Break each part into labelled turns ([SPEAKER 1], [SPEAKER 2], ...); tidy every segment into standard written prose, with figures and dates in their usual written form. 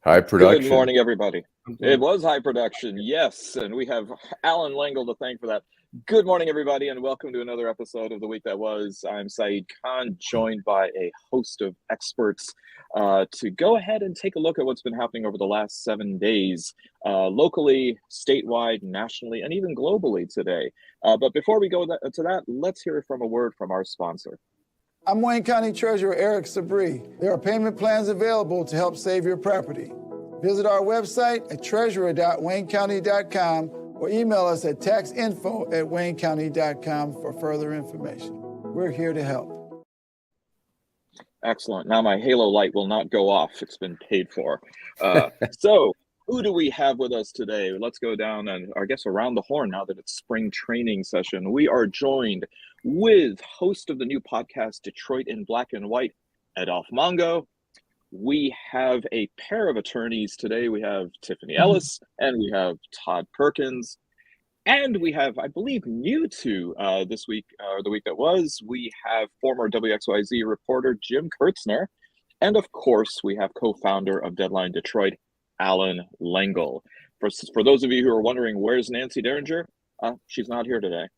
[SPEAKER 1] High production.
[SPEAKER 2] Good morning, everybody. It was high production, yes, and we have Allan Lengel to thank for that. Good morning, everybody, and welcome to another episode of The Week That Was. I'm Saeed Khan, joined by a host of experts to go ahead and take a look at what's been happening over the last 7 days, locally, statewide, nationally, and even globally today. But before we go to that, let's hear from a word from our sponsor.
[SPEAKER 3] I'm Wayne County Treasurer Eric Sabri. There are payment plans available to help save your property. Visit our website at treasurer.waynecounty.com or email us at taxinfo@waynecounty.com for further information. We're here to help.
[SPEAKER 2] Excellent. Now my halo light will not go off. It's been paid for. So who do we have with us today? Let's go down and I guess around the horn now that it's spring training session. We are joined with host of the new podcast, Detroit in Black and White, Adolph Mongo. We have a pair of attorneys today. We have Tiffany Ellis and we have Todd Perkins. And we have, I believe, new to this week, or the week that was, we have former WXYZ reporter Jim Kiertzner. And of course, we have co-founder of Deadline Detroit, Allan Lengel. For those of you who are wondering, where's Nancy Derringer? She's not here today.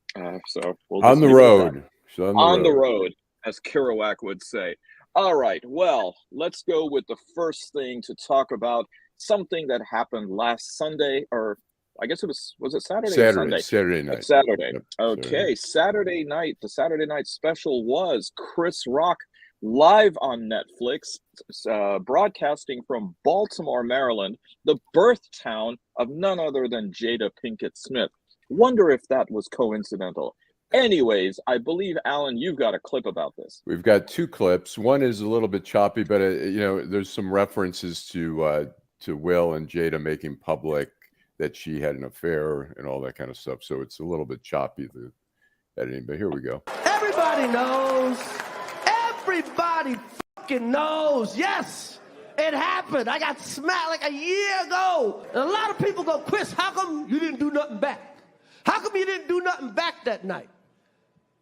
[SPEAKER 2] So we'll
[SPEAKER 1] on the road.
[SPEAKER 2] She's on the road, as Kerouac would say. All right. Well, let's go with the first thing to talk about, something that happened last Sunday, or I guess it was it Saturday or Sunday?
[SPEAKER 1] Saturday night.
[SPEAKER 2] Saturday.
[SPEAKER 1] Yep,
[SPEAKER 2] okay. Saturday night. The Saturday night special was Chris Rock live on Netflix, broadcasting from Baltimore, Maryland, the birth town of none other than Jada Pinkett Smith. Wonder if that was coincidental. Anyways, I believe, Allan, you've got a clip about this.
[SPEAKER 1] We've got two clips. One is a little bit choppy, but there's some references to Will and Jada making public that she had an affair and all that kind of stuff. So it's a little bit choppy, the editing. But here we go.
[SPEAKER 4] Everybody knows. Everybody fucking knows. Yes, it happened. I got smacked like a year ago. And a lot of people go, Chris, how come you didn't do nothing back? How come you didn't do nothing back that night?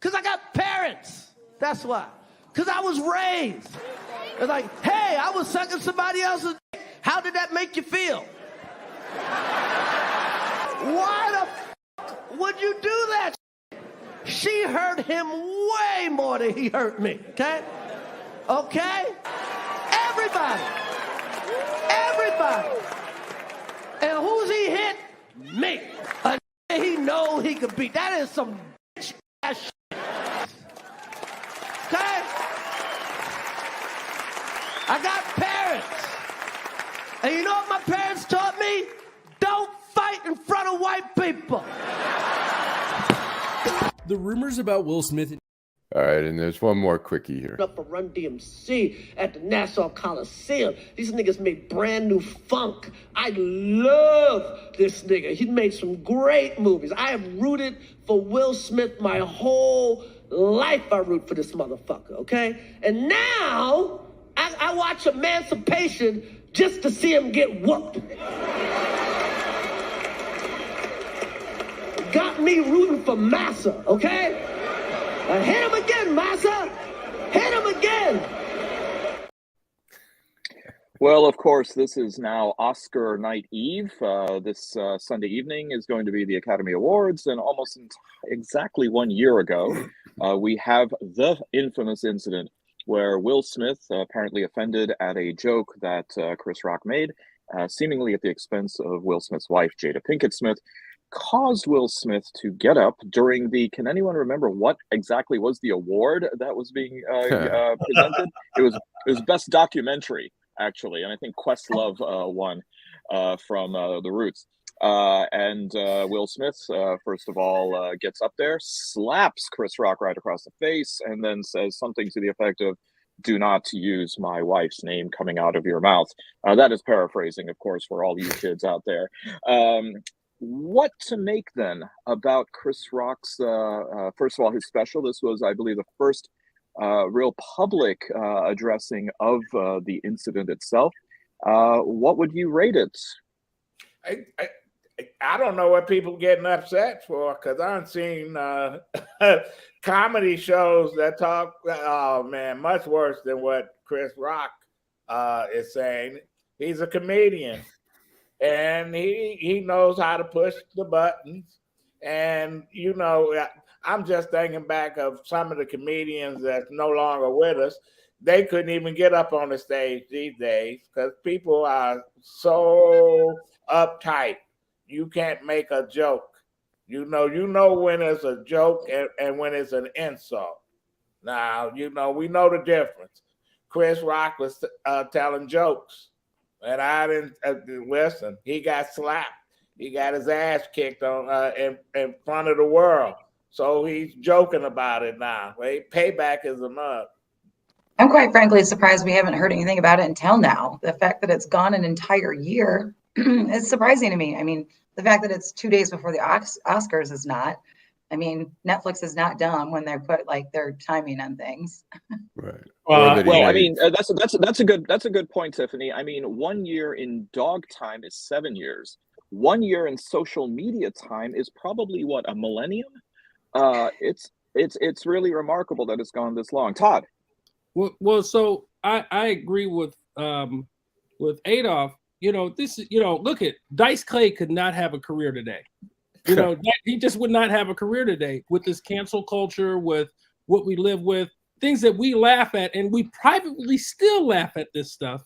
[SPEAKER 4] Because I got parents. That's why. Because I was raised. It's like, hey, I was sucking somebody else's dick. How did that make you feel? Why the f*** would you do that? She hurt him way more than he hurt me, okay? Okay? Everybody. Everybody. And who's he hit? Me. A he knows he could beat. That is some bitch ass shit. Okay? I got parents. And you know what my parents taught me? Don't fight in front of white people.
[SPEAKER 5] The rumors about Will Smith.
[SPEAKER 1] All right, and there's one more quickie here.
[SPEAKER 4] Up for Run DMC at the Nassau Coliseum. These niggas made brand new funk. I love this nigga. He made some great movies. I have rooted for Will Smith my whole life. I root for this motherfucker, okay? And now I watch Emancipation just to see him get whooped. Got me rooting for Massa, okay? Hit him again, Massa! Hit him again!
[SPEAKER 2] Well, of course, this is now Oscar Night Eve. This Sunday evening is going to be the Academy Awards, and almost exactly 1 year ago, we have the infamous incident where Will Smith apparently offended at a joke that Chris Rock made, seemingly at the expense of Will Smith's wife, Jada Pinkett Smith, caused Will Smith to get up during the, can anyone remember what exactly was the award that was being presented? It was Best Documentary, actually, and I think Questlove won from The Roots. And Will Smith, first of all, gets up there, slaps Chris Rock right across the face, and then says something to the effect of, "Do not use my wife's name coming out of your mouth." That is paraphrasing, of course, for all you kids out there. What to make then about Chris Rock's, first of all, his special? This was, I believe, the first real public addressing of the incident itself. What would you rate it?
[SPEAKER 6] I don't know what people getting upset for, because I've seen comedy shows that talk, oh man, much worse than what Chris Rock is saying. He's a comedian, and he knows how to push the buttons. And you know, I'm just thinking back of some of the comedians that's no longer with us. They couldn't even get up on the stage these days because people are so uptight. You can't make a joke. You know when it's a joke and when it's an insult. Now, we know the difference. Chris Rock was telling jokes, and I didn't listen. He got slapped. He got his ass kicked on in front of the world. So he's joking about it now. Right? Payback is a mug.
[SPEAKER 7] I'm quite frankly surprised we haven't heard anything about it until now. The fact that it's gone an entire year is surprising to me. I mean, the fact that it's 2 days before the Oscars is not. I mean, Netflix is not dumb when they put like their timing on things.
[SPEAKER 1] Right.
[SPEAKER 2] Well, I mean, that's a good point, Tiffany. I mean, 1 year in dog time is 7 years. 1 year in social media time is probably what, a millennium? It's really remarkable that it's gone this long. Todd.
[SPEAKER 5] Well, so I agree with Adolph. Look at Dice Clay could not have a career today. He just would not have a career today with this cancel culture, with what we live with, things that we laugh at, and we privately still laugh at this stuff.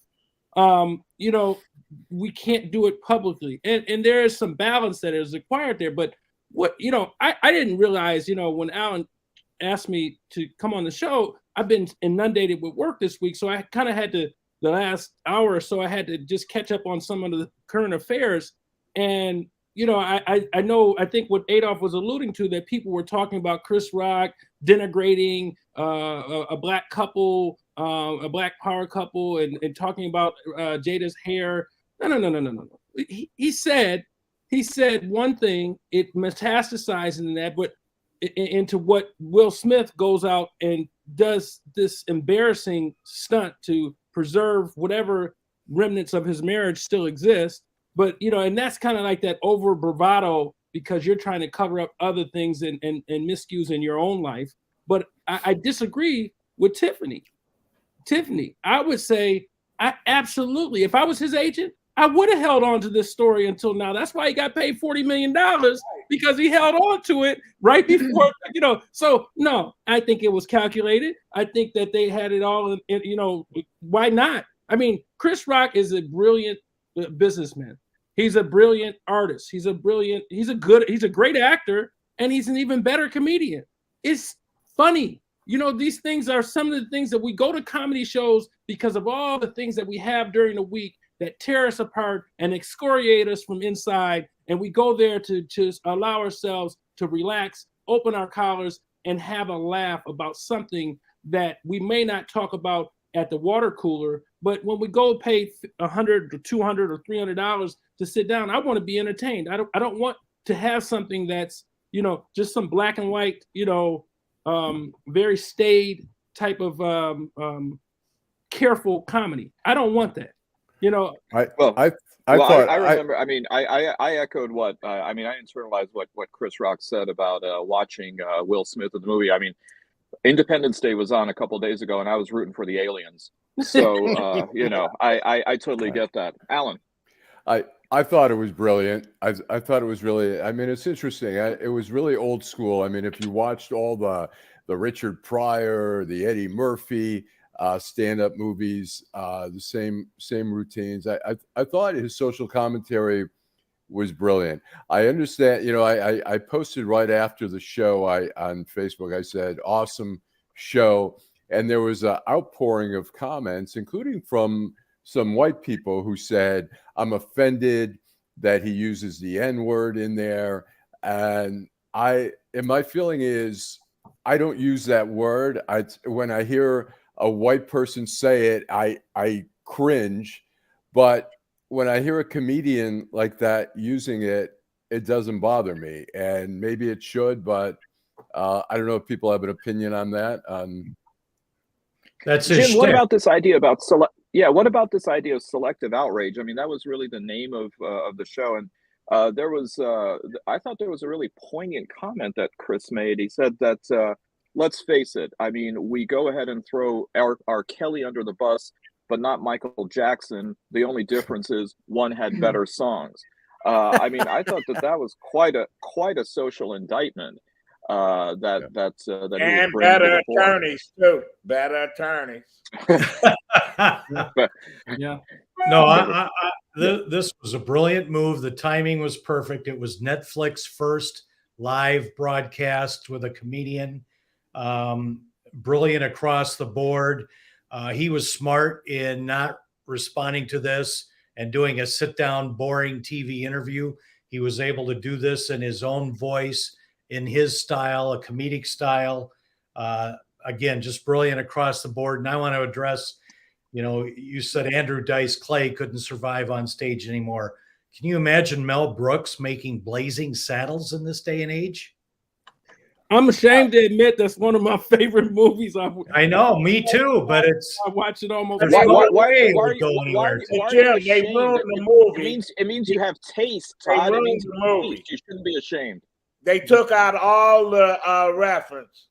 [SPEAKER 5] We can't do it publicly, and there is some balance that is required there. But I didn't realize, when Allan asked me to come on the show, I've been inundated with work this week, so I kind of had to, the last hour or so, I had to just catch up on some of the current affairs. And I think what Adolph was alluding to, that people were talking about Chris Rock denigrating a black couple, a black power couple, and talking about Jada's hair. No. He said one thing, it metastasized in that, but into what Will Smith goes out and does this embarrassing stunt to preserve whatever remnants of his marriage still exist. But, and that's kind of like that over bravado because you're trying to cover up other things and miscues in your own life. But I disagree with Tiffany. I would say absolutely, if I was his agent, I would have held on to this story until now. That's why he got paid $40 million, because he held on to it right before, So, no, I think it was calculated. I think that they had it all, why not? I mean, Chris Rock is a brilliant businessman. He's a brilliant artist. He's a great actor, and he's an even better comedian. It's funny. These things are some of the things that we go to comedy shows because of all the things that we have during the week that tear us apart and excoriate us from inside. And we go there to allow ourselves to relax, open our collars, and have a laugh about something that we may not talk about at the water cooler. But when we go pay $100 or $200 or $300 to sit down, I want to be entertained. I don't want to have something that's, just some black and white, very staid type of careful comedy. I don't want that.
[SPEAKER 2] I remember. I echoed what I internalized what Chris Rock said about watching Will Smith in the movie. I mean, Independence Day was on a couple of days ago, and I was rooting for the aliens. So I totally get that. Allan.
[SPEAKER 1] I thought it was brilliant. I thought it was really. I mean, it's interesting. It was really old school. I mean, if you watched all the Richard Pryor, the Eddie Murphy stand-up movies, the same routines. I thought his social commentary was brilliant. I understand, I posted right after the show on Facebook, I said, awesome show. And there was an outpouring of comments, including from some white people who said, I'm offended that he uses the N-word in there. And my feeling is, I don't use that word. When I hear a white person say it, I cringe. But when I hear a comedian like that using it, it doesn't bother me. And maybe it should, but I don't know if people have an opinion on that.
[SPEAKER 8] That's
[SPEAKER 2] Jim, what about this idea about what about this idea of selective outrage? I mean, that was really the name of the show. And there was, I thought there was a really poignant comment that Chris made. He said that, let's face it, I mean, we go ahead and throw R. Kelly under the bus, but not Michael Jackson. The only difference is one had better songs. I mean, I thought that was quite a social indictment that he was
[SPEAKER 6] And
[SPEAKER 2] bringing to
[SPEAKER 6] better
[SPEAKER 2] the fore.
[SPEAKER 6] attorneys too. Better attorneys.
[SPEAKER 5] Yeah.
[SPEAKER 8] No, this was a brilliant move. The timing was perfect. It was Netflix first live broadcast with a comedian. Brilliant across the board. He was smart in not responding to this and doing a sit-down, boring TV interview. He was able to do this in his own voice, in his style, a comedic style. Again, just brilliant across the board. And I want to address, you said Andrew Dice Clay couldn't survive on stage anymore. Can you imagine Mel Brooks making Blazing Saddles in this day and age?
[SPEAKER 5] I'm ashamed to admit that's one of my favorite movies.
[SPEAKER 8] I know, me too, but
[SPEAKER 5] I watch it almost.
[SPEAKER 8] There's
[SPEAKER 2] Why
[SPEAKER 8] no
[SPEAKER 2] are
[SPEAKER 8] way
[SPEAKER 2] you
[SPEAKER 8] it would go anywhere.
[SPEAKER 6] They
[SPEAKER 2] ashamed?
[SPEAKER 6] ruined the movie.
[SPEAKER 2] It means you have taste,
[SPEAKER 6] They
[SPEAKER 2] Todd. It
[SPEAKER 6] ruined
[SPEAKER 2] means
[SPEAKER 6] the
[SPEAKER 2] you have
[SPEAKER 6] movie.
[SPEAKER 2] taste. You shouldn't be ashamed.
[SPEAKER 6] They took out all the reference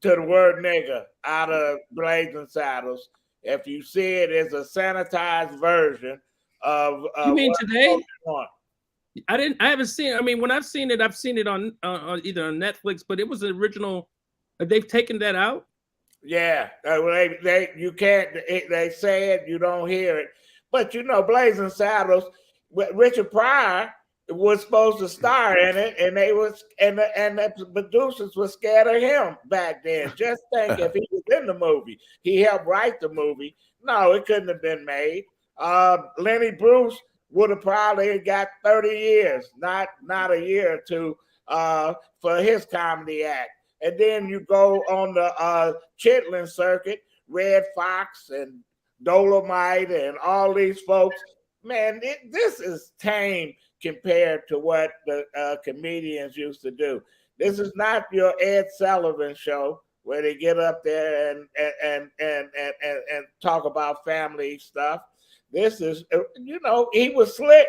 [SPEAKER 6] to the word nigger out of Blazing Saddles. If you see it, it's a sanitized version of.
[SPEAKER 5] You mean today?
[SPEAKER 6] On.
[SPEAKER 5] I haven't seen it. I mean, when I've seen it on either on Netflix, but it was the original. They've taken that out.
[SPEAKER 6] Yeah, you can't. They say it, you don't hear it. But Blazing Saddles, Richard Pryor was supposed to star in it, and the producers were scared of him back then. Just think, if he was in the movie, he helped write the movie. No, it couldn't have been made. Lenny Bruce would have probably got 30 years, not a year or two, for his comedy act. And then you go on the Chitlin circuit, Red Fox and Dolomite and all these folks. Man, this is tame compared to what the comedians used to do. This is not your Ed Sullivan show where they get up there and talk about family stuff. This is, he was slick.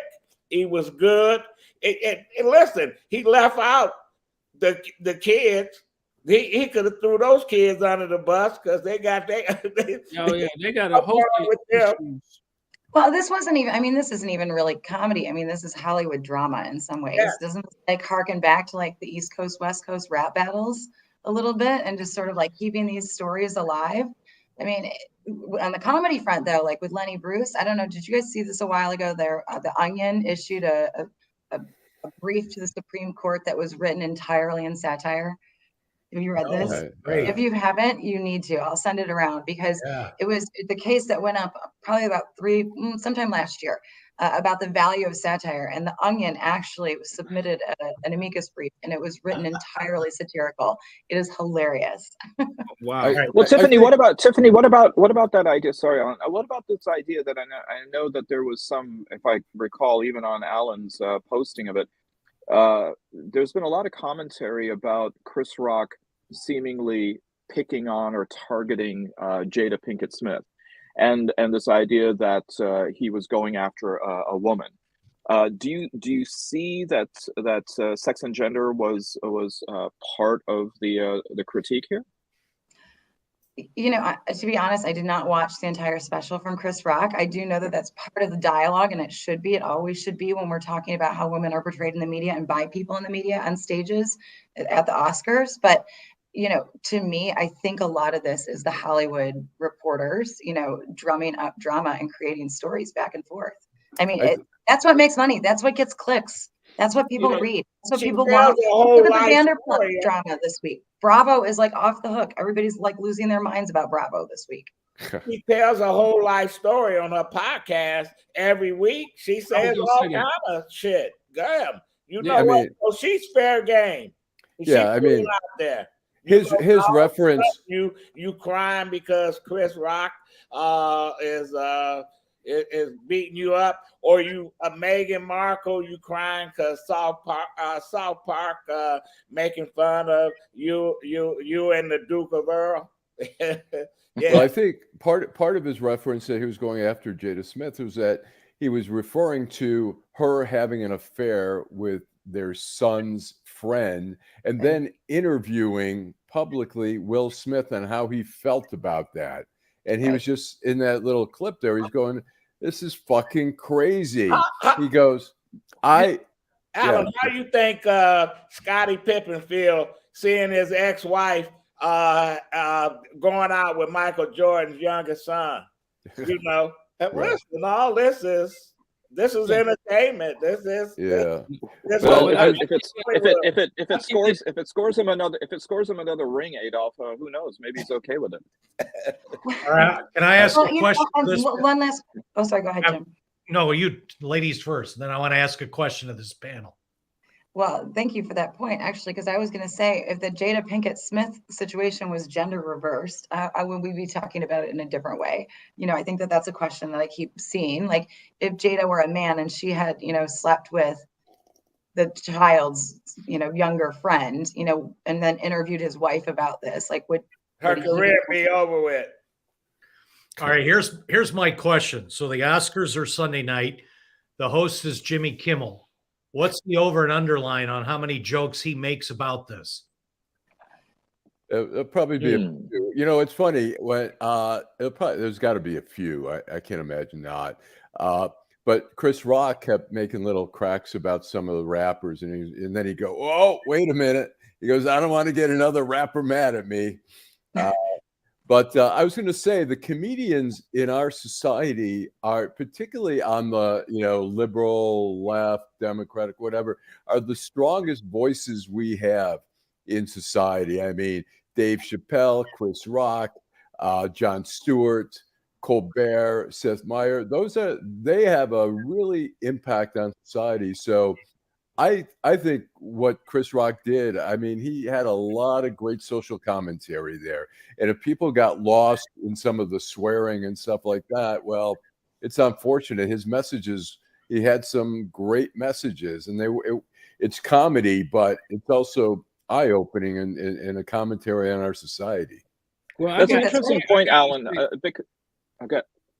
[SPEAKER 6] He was good. Listen, he left out the kids. He could have threw those kids under the bus because they got they
[SPEAKER 5] got a whole
[SPEAKER 6] with them.
[SPEAKER 7] Well, this isn't even really comedy. I mean, this is Hollywood drama in some ways.
[SPEAKER 6] Yeah.
[SPEAKER 7] Doesn't it, like, harken back to like the East Coast, West Coast rap battles a little bit, and just sort of like keeping these stories alive? I mean, on the comedy front though, like with Lenny Bruce, I don't know, did you guys see this a while ago? The Onion issued a brief to the Supreme Court that was written entirely in satire. Have you read this?
[SPEAKER 8] Great.
[SPEAKER 7] If you haven't, you need to. I'll send it around because it was the case that went up probably about sometime last year about the value of satire. And the Onion actually submitted an amicus brief, and it was written entirely satirical. It is hilarious.
[SPEAKER 5] Wow.
[SPEAKER 2] Well, Tiffany, what about that idea? Sorry, Alan. What about this idea that I know that there was some, if I recall, even on Allan's posting of it. There's been a lot of commentary about Chris Rock seemingly picking on or targeting Jada Pinkett Smith, and this idea that he was going after a woman. Do you see that sex and gender was part of the critique here?
[SPEAKER 7] To be honest, I did not watch the entire special from Chris Rock. I do know that that's part of the dialogue, and it should be. It always should be when we're talking about how women are portrayed in the media and by people in the media on stages at the Oscars. But, to me, I think a lot of this is the Hollywood reporters, drumming up drama and creating stories back and forth. I mean, that's what makes money. That's what gets clicks. That's what people read. That's what people want. Look at the Vanderpump drama this week. Bravo is like off the hook. Everybody's like losing their minds about Bravo this week.
[SPEAKER 6] She tells a whole life story on her podcast every week. She says all kind of shit. Damn, what? So she's fair game.
[SPEAKER 1] Yeah,
[SPEAKER 6] she's out there.
[SPEAKER 1] His reference.
[SPEAKER 6] You crying because Chris Rock is beating you up, or you Meghan Markle, you crying because South Park making fun of you and the Duke of Earl. Yeah.
[SPEAKER 1] Well, I think part of his reference that he was going after Jada Smith was that he was referring to her having an affair with their son's friend, and then interviewing publicly Will Smith and how he felt about that. And he was just in that little clip there. He's going, "This is fucking crazy." He goes,
[SPEAKER 6] Alan,
[SPEAKER 1] Yeah.
[SPEAKER 6] how do you think Scottie Pippen feel seeing his ex-wife going out with Michael Jordan's youngest son? You know, and
[SPEAKER 1] Right.
[SPEAKER 6] listen, all this is entertainment. This is
[SPEAKER 2] Well, if it scores him another ring, Adolph, who knows? Maybe he's okay with it.
[SPEAKER 8] Can I ask a question?
[SPEAKER 7] One last. Oh, sorry. Go ahead, Jim.
[SPEAKER 8] No, you ladies first. Then I want to ask a question of this panel.
[SPEAKER 7] Well, thank you for that point, actually, because I was going to say if the Jada Pinkett Smith situation was gender reversed, would we be talking about it in a different way? You know, I think that that's a question that I keep seeing. Like, if Jada were a man and she had, you know, slept with the child's, you know, younger friend, you know, and then interviewed his wife about this, like, would
[SPEAKER 6] her career be over with?
[SPEAKER 8] All right, here's my question. So the Oscars are Sunday night. The host is Jimmy Kimmel. What's the over and underline on how many jokes he makes about this?
[SPEAKER 1] It'll probably be a few. You know, it's funny when there's got to be a few. I can't imagine not. But Chris Rock kept making little cracks about some of the rappers, and then he'd go, "Oh, wait a minute." He goes, "I don't want to get another rapper mad at me." But I was going to say the comedians in our society are, particularly on the, you know, liberal, left, Democratic, whatever, are the strongest voices we have in society. I mean, Dave Chappelle, Chris Rock, Jon Stewart, Colbert, Seth Meyers. They have a really impact on society. So I think what Chris Rock did, I mean, he had a lot of great social commentary there. And if people got lost in some of the swearing and stuff like that, well, it's unfortunate. His messages, he had some great messages, and it's comedy, but it's also eye-opening and a commentary on our society.
[SPEAKER 5] Well,
[SPEAKER 2] That's an interesting point, Alan. Okay,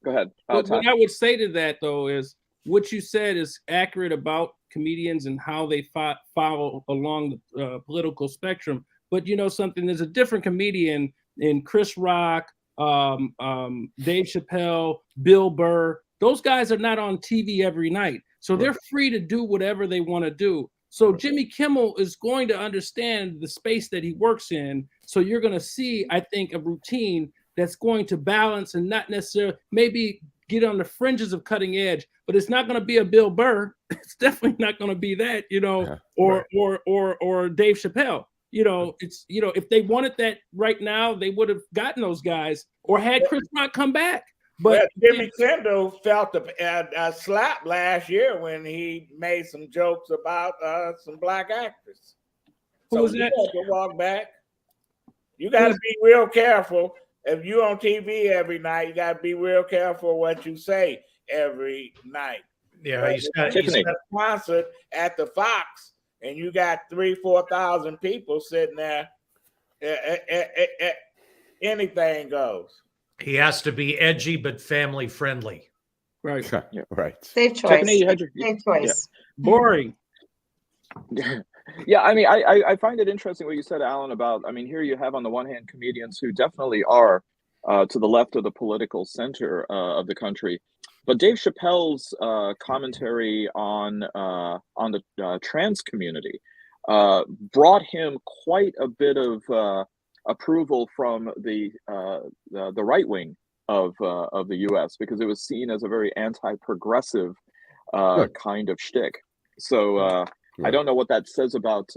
[SPEAKER 2] go ahead.
[SPEAKER 5] What I would say to that, though, is what you said is accurate about comedians and how they follow along the political spectrum. But you know something, there's a different comedian in Chris Rock, Dave Chappelle, Bill Burr. Those guys are not on TV every night. So they're free to do whatever they want to do. So Jimmy Kimmel is going to understand the space that he works in. So you're going to see, I think, a routine that's going to balance and not necessarily maybe get on the fringes of cutting edge, but it's not going to be a Bill Burr. It's definitely not going to be that, you know, or Dave Chappelle. You know, it's, you know, if they wanted that right now, they would have gotten those guys or had Chris Rock come back. But
[SPEAKER 6] Jimmy Kimmel felt a slap last year when he made some jokes about some black actors.
[SPEAKER 5] Who was that?
[SPEAKER 6] You have to walk back. You got to be real careful. If you're on TV every night, you got to be real careful what you say every night.
[SPEAKER 8] Yeah,
[SPEAKER 6] he's got a concert at the Fox, and you got 3,000-4,000 people sitting there. Anything goes.
[SPEAKER 8] He has to be edgy but family friendly.
[SPEAKER 5] Right.
[SPEAKER 1] Yeah, right.
[SPEAKER 7] Safe choice.
[SPEAKER 2] Tiffany,
[SPEAKER 7] Safe choice.
[SPEAKER 5] Yeah. Boring.
[SPEAKER 2] Yeah, I mean, I find it interesting what you said, Alan, about, I mean, here you have on the one hand comedians who definitely are to the left of the political center of the country. But Dave Chappelle's commentary on the trans community brought him quite a bit of approval from the right wing of the U.S. because it was seen as a very anti-progressive kind of shtick. So I don't know what that says about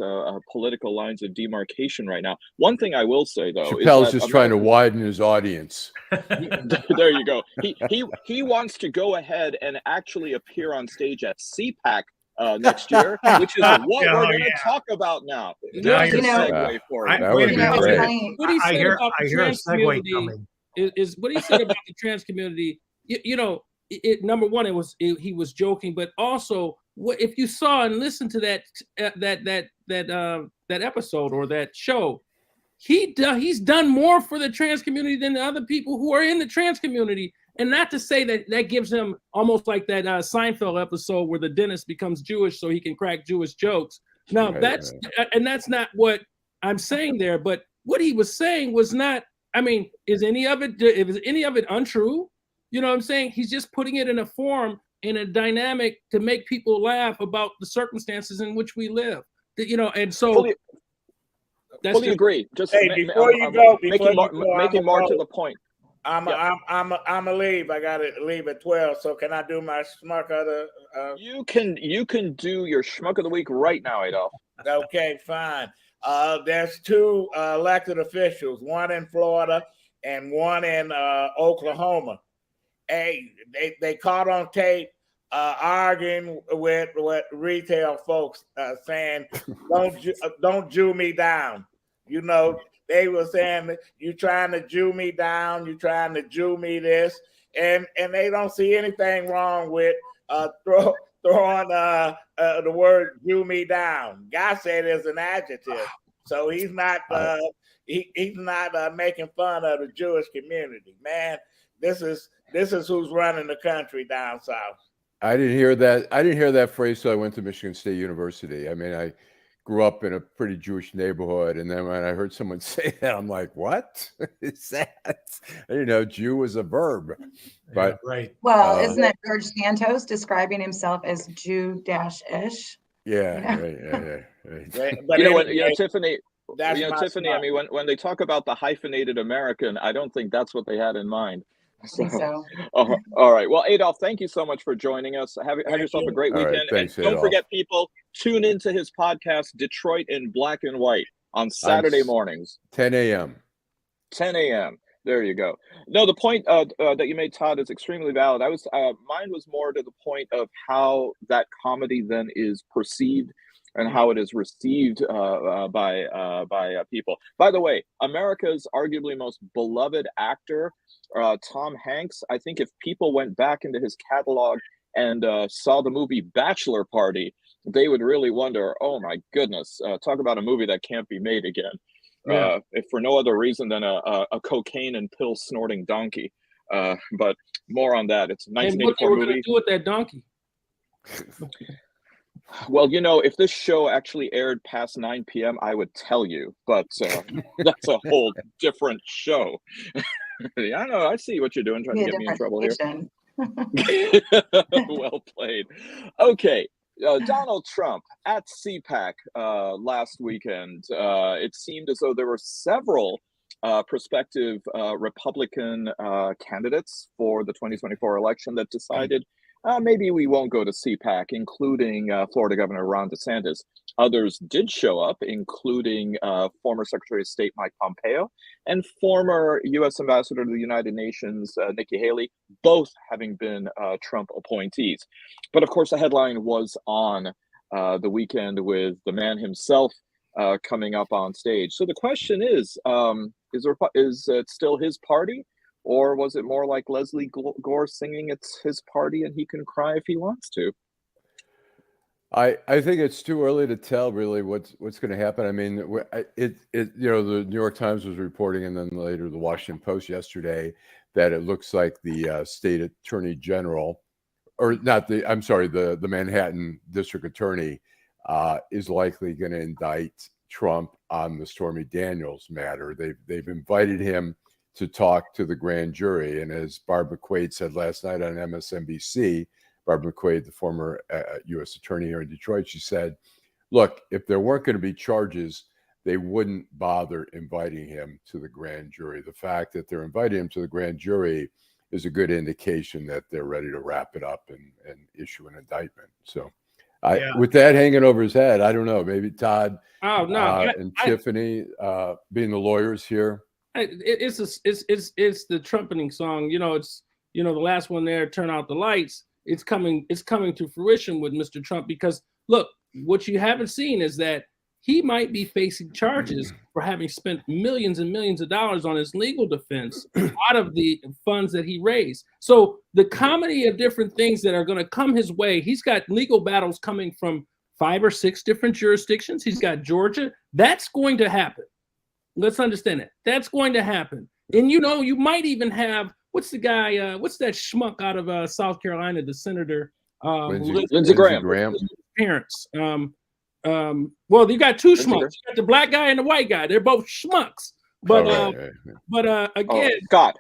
[SPEAKER 2] political lines of demarcation right now. One thing I will say, though,
[SPEAKER 1] Chappelle's just trying to widen his audience.
[SPEAKER 2] There you go. He wants to go ahead and actually appear on stage at CPAC next year, which is what we're going to talk about now.
[SPEAKER 8] Now
[SPEAKER 2] Here's a segue for it.
[SPEAKER 1] That would be great.
[SPEAKER 5] What he
[SPEAKER 8] I
[SPEAKER 5] said
[SPEAKER 8] hear
[SPEAKER 5] about the
[SPEAKER 8] a
[SPEAKER 5] trans
[SPEAKER 8] segue
[SPEAKER 5] community
[SPEAKER 8] coming.
[SPEAKER 5] is what he said about the trans community. You know, number one, he was joking, but also what if you saw and listened to that episode or that show, he's done more for the trans community than the other people who are in the trans community. And not to say that gives him almost like that Seinfeld episode where the dentist becomes Jewish so he can crack Jewish jokes. Now that's not what I'm saying there, but what he was saying was not I mean, is any of it untrue? You know what I'm saying? He's just putting it in a form, in a dynamic to make people laugh about the circumstances in which we live. You know, and so
[SPEAKER 2] fully agree. Just
[SPEAKER 6] before you go,
[SPEAKER 2] making more to the point.
[SPEAKER 6] I'm a leave. I gotta leave at 12. So can I do my schmuck of the?
[SPEAKER 2] You can do your schmuck of the week right now, Adolph.
[SPEAKER 6] Okay, fine. There's 2 elected officials, one in Florida and one in Oklahoma. Hey, they caught on tape arguing with retail folks, saying, "Don't Jew me down." You know, they were saying, "You trying to Jew me down? You trying to Jew me this?" And they don't see anything wrong with throwing the word "Jew me down." God said it's an adjective, so he's not he's not making fun of the Jewish community. Man, this is who's running the country down south.
[SPEAKER 1] I didn't hear that phrase till I went to Michigan State University. I mean, I grew up in a pretty Jewish neighborhood, and then when I heard someone say that, I'm like, what is that? I didn't know Jew was a verb. But
[SPEAKER 8] yeah, right.
[SPEAKER 7] Well, isn't that George Santos describing himself as Jew-ish?
[SPEAKER 1] Yeah, right.
[SPEAKER 2] But Tiffany. Tiffany. I mean, when they talk about the hyphenated American, I don't think that's what they had in mind.
[SPEAKER 7] I think so.
[SPEAKER 2] All right. Well, Adolph, thank you so much for joining us. Have yourself a great weekend.
[SPEAKER 1] Right, thanks,
[SPEAKER 2] and don't
[SPEAKER 1] Adolph.
[SPEAKER 2] forget, people, tune into his podcast, Detroit in Black and White, on Saturday mornings.
[SPEAKER 1] 10 a.m.
[SPEAKER 2] 10 a.m. There you go. No, the point that you made, Todd, is extremely valid. Mine was more to the point of how that comedy then is perceived and how it is received by people. By the way, America's arguably most beloved actor, Tom Hanks, I think if people went back into his catalog and saw the movie Bachelor Party, they would really wonder, oh my goodness, talk about a movie that can't be made again.
[SPEAKER 5] Yeah.
[SPEAKER 2] If for no other reason than a cocaine and pill snorting donkey. But more on that. It's a 1984 movie.
[SPEAKER 5] What they do with that donkey?
[SPEAKER 2] Well, if this show actually aired past 9 p.m., I would tell you, but that's a whole different show. Yeah, I know. I see what you're doing, trying to get me in trouble here. Well played. Okay. Donald Trump at CPAC last weekend. It seemed as though there were several prospective Republican candidates for the 2024 election that decided maybe we won't go to CPAC, including Florida Governor Ron DeSantis. Others did show up, including former Secretary of State Mike Pompeo and former U.S. Ambassador to the United Nations Nikki Haley, both having been Trump appointees. But of course, the headline was on the weekend with the man himself coming up on stage. So the question is it still his party? Or was it more like Leslie Gore singing "It's his party and he can cry if he wants to"?
[SPEAKER 1] I think it's too early to tell really what's going to happen. I mean, the New York Times was reporting, and then later the Washington Post yesterday, that it looks like the state attorney general, or not the Manhattan district attorney, is likely going to indict Trump on the Stormy Daniels matter. They've invited him to talk to the grand jury. And as Barb McQuaid said last night on MSNBC, Barb McQuaid, the former U.S. attorney here in Detroit, she said, look, if there weren't going to be charges, they wouldn't bother inviting him to the grand jury. The fact that they're inviting him to the grand jury is a good indication that they're ready to wrap it up and issue an indictment. So with that hanging over his head, I don't know, maybe Todd and Tiffany being the lawyers here.
[SPEAKER 5] It's the trumpeting song. It's the last one there, turn out the lights. It's coming to fruition with Mr. Trump, because look, what you haven't seen is that he might be facing charges for having spent millions and millions of dollars on his legal defense out of the funds that he raised. So the comedy of different things that are going to come his way, he's got legal battles coming from 5 or 6 different jurisdictions. He's got Georgia. That's going to happen. Let's understand it. That's going to happen. And you might even have, what's the guy, what's that schmuck out of South Carolina, the senator?
[SPEAKER 2] Lindsey Graham.
[SPEAKER 5] Parents. Well, you got 2 schmucks. You got the black guy and the white guy. They're both schmucks. But
[SPEAKER 1] right.
[SPEAKER 5] again,
[SPEAKER 2] Scott.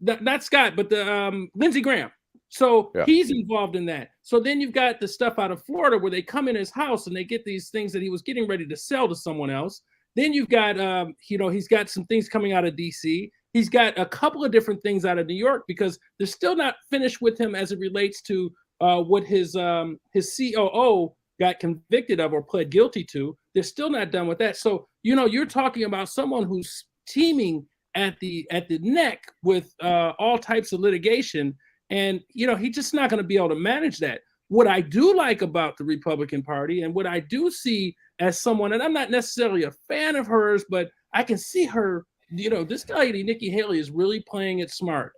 [SPEAKER 5] Not Scott, but the Lindsey Graham. So he's involved in that. So then you've got the stuff out of Florida where they come in his house and they get these things that he was getting ready to sell to someone else. Then you've got, he's got some things coming out of DC. He's got a couple of different things out of New York because they're still not finished with him as it relates to what his COO got convicted of or pled guilty to. They're still not done with that. So, you're talking about someone who's teeming at the neck with all types of litigation. And, he's just not going to be able to manage that. What I do like about the Republican Party and what I do see as someone, and I'm not necessarily a fan of hers, but I can see her, this lady, Nikki Haley, is really playing it smart.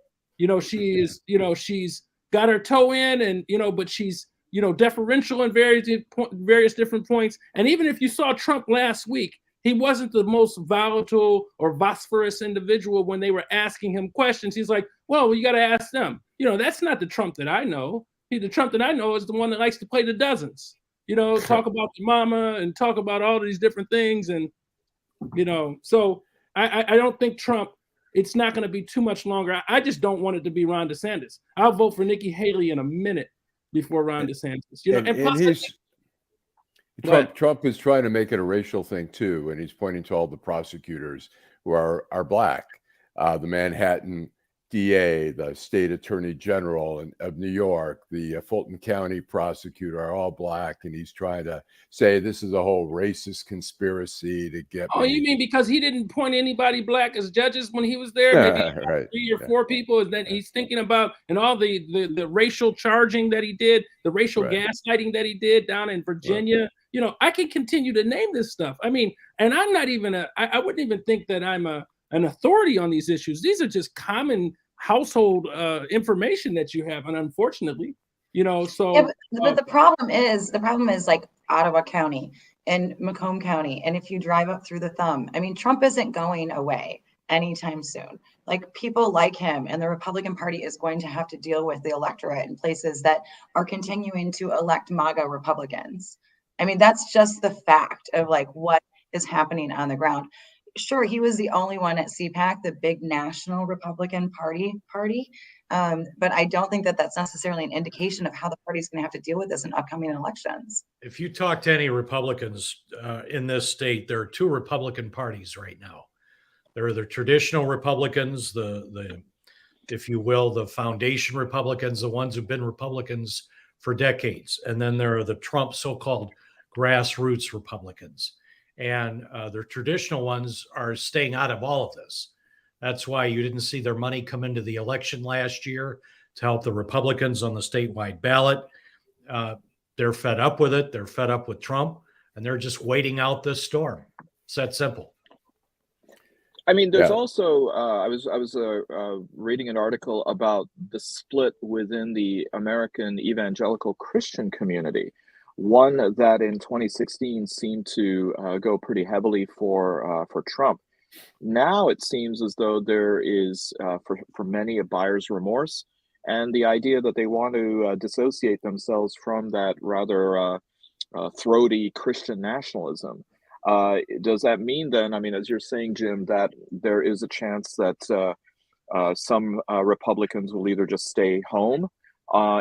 [SPEAKER 5] She is, she's got her toe in and, but she's, deferential in various different points. And even if you saw Trump last week, he wasn't the most volatile or vociferous individual when they were asking him questions. He's like, well, you got to ask them. That's not the Trump that I know. The Trump that I know is the one that likes to play the dozens, talk about the mama and talk about all these different things. And, so I don't think Trump, it's not going to be too much longer. I just don't want it to be Ron DeSantis. I'll vote for Nikki Haley in a minute before Ron DeSantis. And plus,
[SPEAKER 1] Trump is trying to make it a racial thing too, and he's pointing to all the prosecutors who are black. The Manhattan DA, the state attorney general of New York, the Fulton County prosecutor are all black, and he's trying to say this is a whole racist conspiracy to get.
[SPEAKER 5] Oh, you mean because he didn't appoint anybody black as judges when he was there? Maybe
[SPEAKER 1] right.
[SPEAKER 5] 3 or 4 people, and then he's thinking about and all the racial charging that he did, the racial gaslighting that he did down in Virginia. Right. I can continue to name this stuff. I mean, and I'm not even I wouldn't even think that I'm an authority on these issues. These are just common household information that you have, and unfortunately, so. Yeah,
[SPEAKER 7] but the problem is like Ottawa County and Macomb County, and if you drive up through the thumb, I mean, Trump isn't going away anytime soon. Like, people like him, and the Republican Party is going to have to deal with the electorate in places that are continuing to elect MAGA Republicans. I mean, that's just the fact of like what is happening on the ground. Sure, he was the only one at CPAC, the big national Republican party. But I don't think that that's necessarily an indication of how the party's going to have to deal with this in upcoming elections.
[SPEAKER 8] If you talk to any Republicans in this state, there are 2 Republican parties right now. There are the traditional Republicans, the if you will, the foundation Republicans, the ones who've been Republicans for decades. And then there are the Trump so-called grassroots Republicans. And the traditional ones are staying out of all of this. That's why you didn't see their money come into the election last year to help the Republicans on the statewide ballot. They're fed up with it. They're fed up with Trump, and they're just waiting out this storm. It's that simple.
[SPEAKER 2] I mean, there's also I was reading an article about the split within the American evangelical Christian community. One that in 2016 seemed to go pretty heavily for Trump. Now it seems as though there is, for many, a buyer's remorse, and the idea that they want to dissociate themselves from that rather throaty Christian nationalism. Does that mean then, I mean, as you're saying, Jim, that there is a chance that some Republicans will either just stay home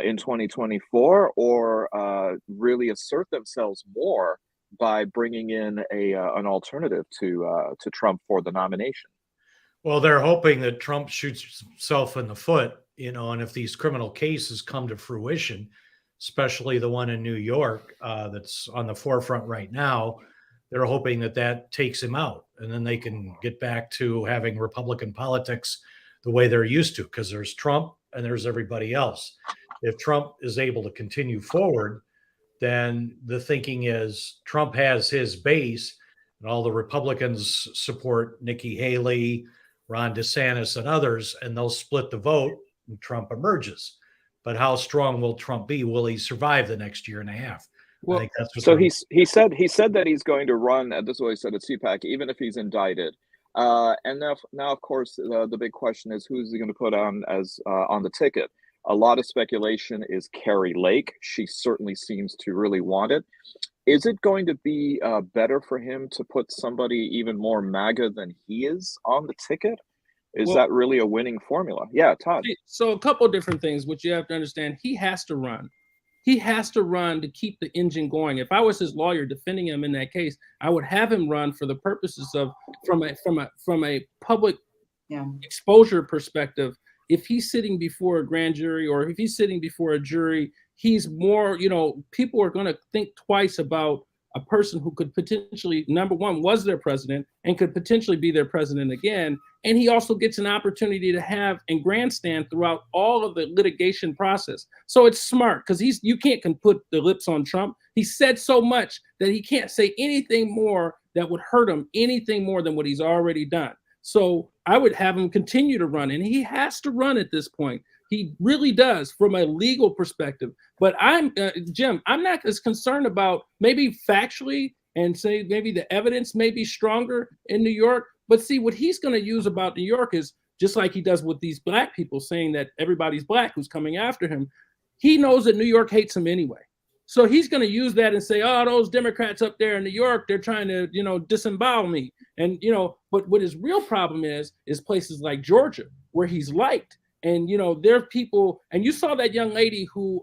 [SPEAKER 2] in 2024 or really assert themselves more by bringing in an alternative to Trump for the nomination?
[SPEAKER 8] Well, they're hoping that Trump shoots himself in the foot, and if these criminal cases come to fruition, especially the one in New York that's on the forefront right now, they're hoping that takes him out, and then they can get back to having Republican politics the way they're used to, because there's Trump and there's everybody else. If Trump is able to continue forward, then the thinking is Trump has his base, and all the Republicans support Nikki Haley, Ron DeSantis, and others, and they'll split the vote, and Trump emerges. But how strong will Trump be? Will he survive the next year and a half?
[SPEAKER 2] Well, I think that's what so he said that he's going to run. This is what he said at CPAC, even if he's indicted. And now, of course, the big question is who's he going to put on as on the ticket? A lot of speculation is Carrie Lake. She certainly seems to really want it. Is it going to be better for him to put somebody even more MAGA than he is on the ticket? Is
[SPEAKER 5] Well,
[SPEAKER 2] that really a winning formula? Yeah, Todd.
[SPEAKER 5] So a couple of different things, which you have to understand. He has to run. He has to run to keep the engine going. If I was his lawyer defending him in that case, I would have him run for the purposes of from a public exposure perspective. If he's sitting before a grand jury or if he's sitting before a jury, he's more, people are going to think twice about a person who could potentially, number one, was their president and could potentially be their president again. And he also gets an opportunity to have and grandstand throughout all of the litigation process. So it's smart because you can't put the lips on Trump. He said so much that he can't say anything more that would hurt him, anything more than what he's already done. So I would have him continue to run, and he has to run at this point. He really does from a legal perspective. But Jim, I'm not as concerned about maybe factually and say maybe the evidence may be stronger in New York. But see, what he's going to use about New York is just like he does with these black people saying that everybody's black who's coming after him. He knows that New York hates him anyway. So he's going to use that and say, oh, those Democrats up there in New York, they're trying to, disembowel me. And, but what his real problem is places like Georgia, where he's liked. And, there are people, and you saw that young lady who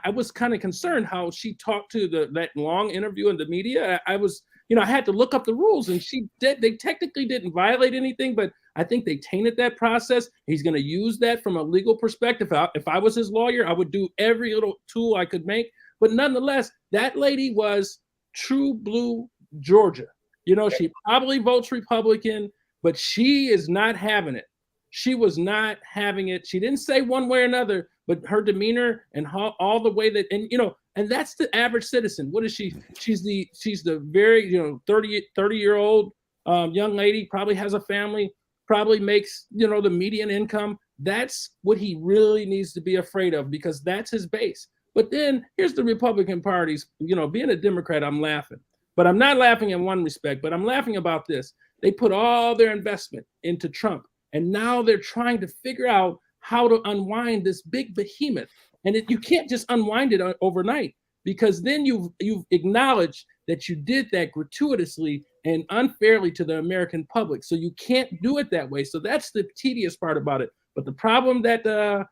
[SPEAKER 5] I was kind of concerned how she talked to that long interview in the media. I was, I had to look up the rules, and they technically didn't violate anything, but I think they tainted that process. He's going to use that from a legal perspective. If I was his lawyer, I would do every little tool I could make. But nonetheless, that lady was true blue Georgia. She probably votes Republican, but she is not having it. She was not having it. She didn't say one way or another, but her demeanor and all the way that, and that's the average citizen. What is she? She's the very, 30-year-old young lady, probably has a family, probably makes, the median income. That's what he really needs to be afraid of, because that's his base. But then here's the Republican parties, being a Democrat, I'm laughing, but I'm not laughing in one respect, but I'm laughing about this. They put all their investment into Trump, and now they're trying to figure out how to unwind this big behemoth. And you can't just unwind it overnight, because then you've acknowledged that you did that gratuitously and unfairly to the American public. So you can't do it that way. So that's the tedious part about it. But the problem that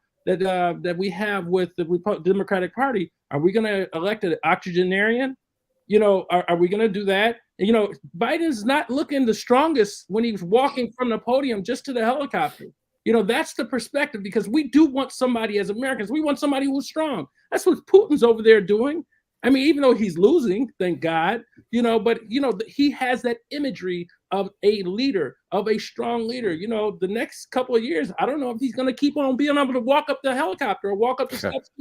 [SPEAKER 5] we have with the Democratic Party, are we going to elect an octogenarian? Are we going to do that? Biden's not looking the strongest when he was walking from the podium just to the helicopter. That's the perspective, because we do want somebody as Americans. We want somebody who's strong. That's what Putin's over there doing. I mean, even though he's losing, thank God, but he has that imagery of a leader, of a strong leader. The next couple of years, I don't know if he's going to keep on being able to walk up the helicopter or walk up the steps.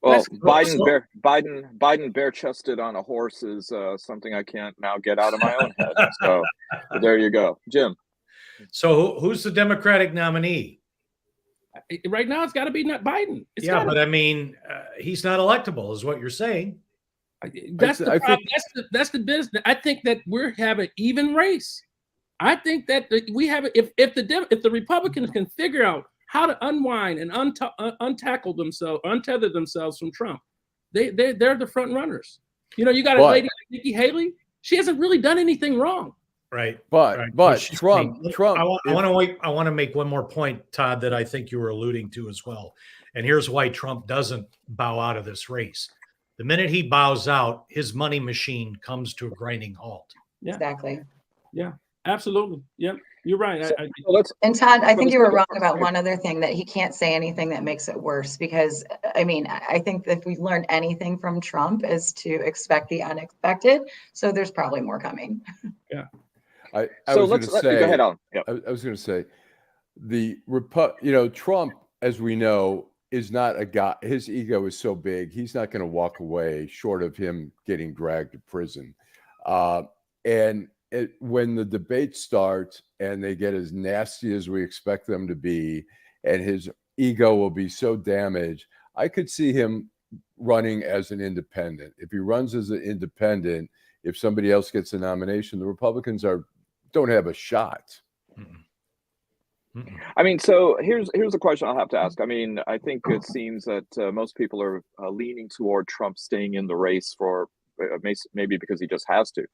[SPEAKER 2] Well, Biden bare-chested on a horse is something I can't now get out of my own head. So there you go, Jim.
[SPEAKER 8] So who's the Democratic nominee?
[SPEAKER 5] Right now, it's got to be not Biden.
[SPEAKER 8] But I mean, he's not electable, is what you're saying.
[SPEAKER 5] That's the problem. That's the business. I think that we have an even race. I think that we have if the Republicans can figure out how to unwind and untether themselves from Trump, they're the front runners. You got a lady like Nikki Haley. She hasn't really done anything wrong.
[SPEAKER 8] Right.
[SPEAKER 1] But Trump.
[SPEAKER 8] I want to make one more point, Todd, that I think you were alluding to as well. And here's why Trump doesn't bow out of this race. The minute he bows out, his money machine comes to a grinding halt.
[SPEAKER 5] Yeah.
[SPEAKER 7] Exactly.
[SPEAKER 5] Yeah, absolutely. Yep. You're right.
[SPEAKER 7] And Todd, I think you were wrong about one other thing, that he can't say anything that makes it worse, because I think that if we've learned anything from Trump is to expect the unexpected. So there's probably more coming.
[SPEAKER 5] Yeah.
[SPEAKER 1] I was going to say,
[SPEAKER 2] go ahead, Alan. Yep.
[SPEAKER 1] I was going to say, Trump, as we know, is not a guy. His ego is so big, he's not going to walk away short of him getting dragged to prison. When the debate starts and they get as nasty as we expect them to be, and his ego will be so damaged, I could see him running as an independent. If he runs as an independent, if somebody else gets a nomination, the Republicans don't have a shot.
[SPEAKER 2] I mean, so here's a question I'll have to ask. I mean, I think it seems that most people are leaning toward Trump staying in the race for maybe because he just has to.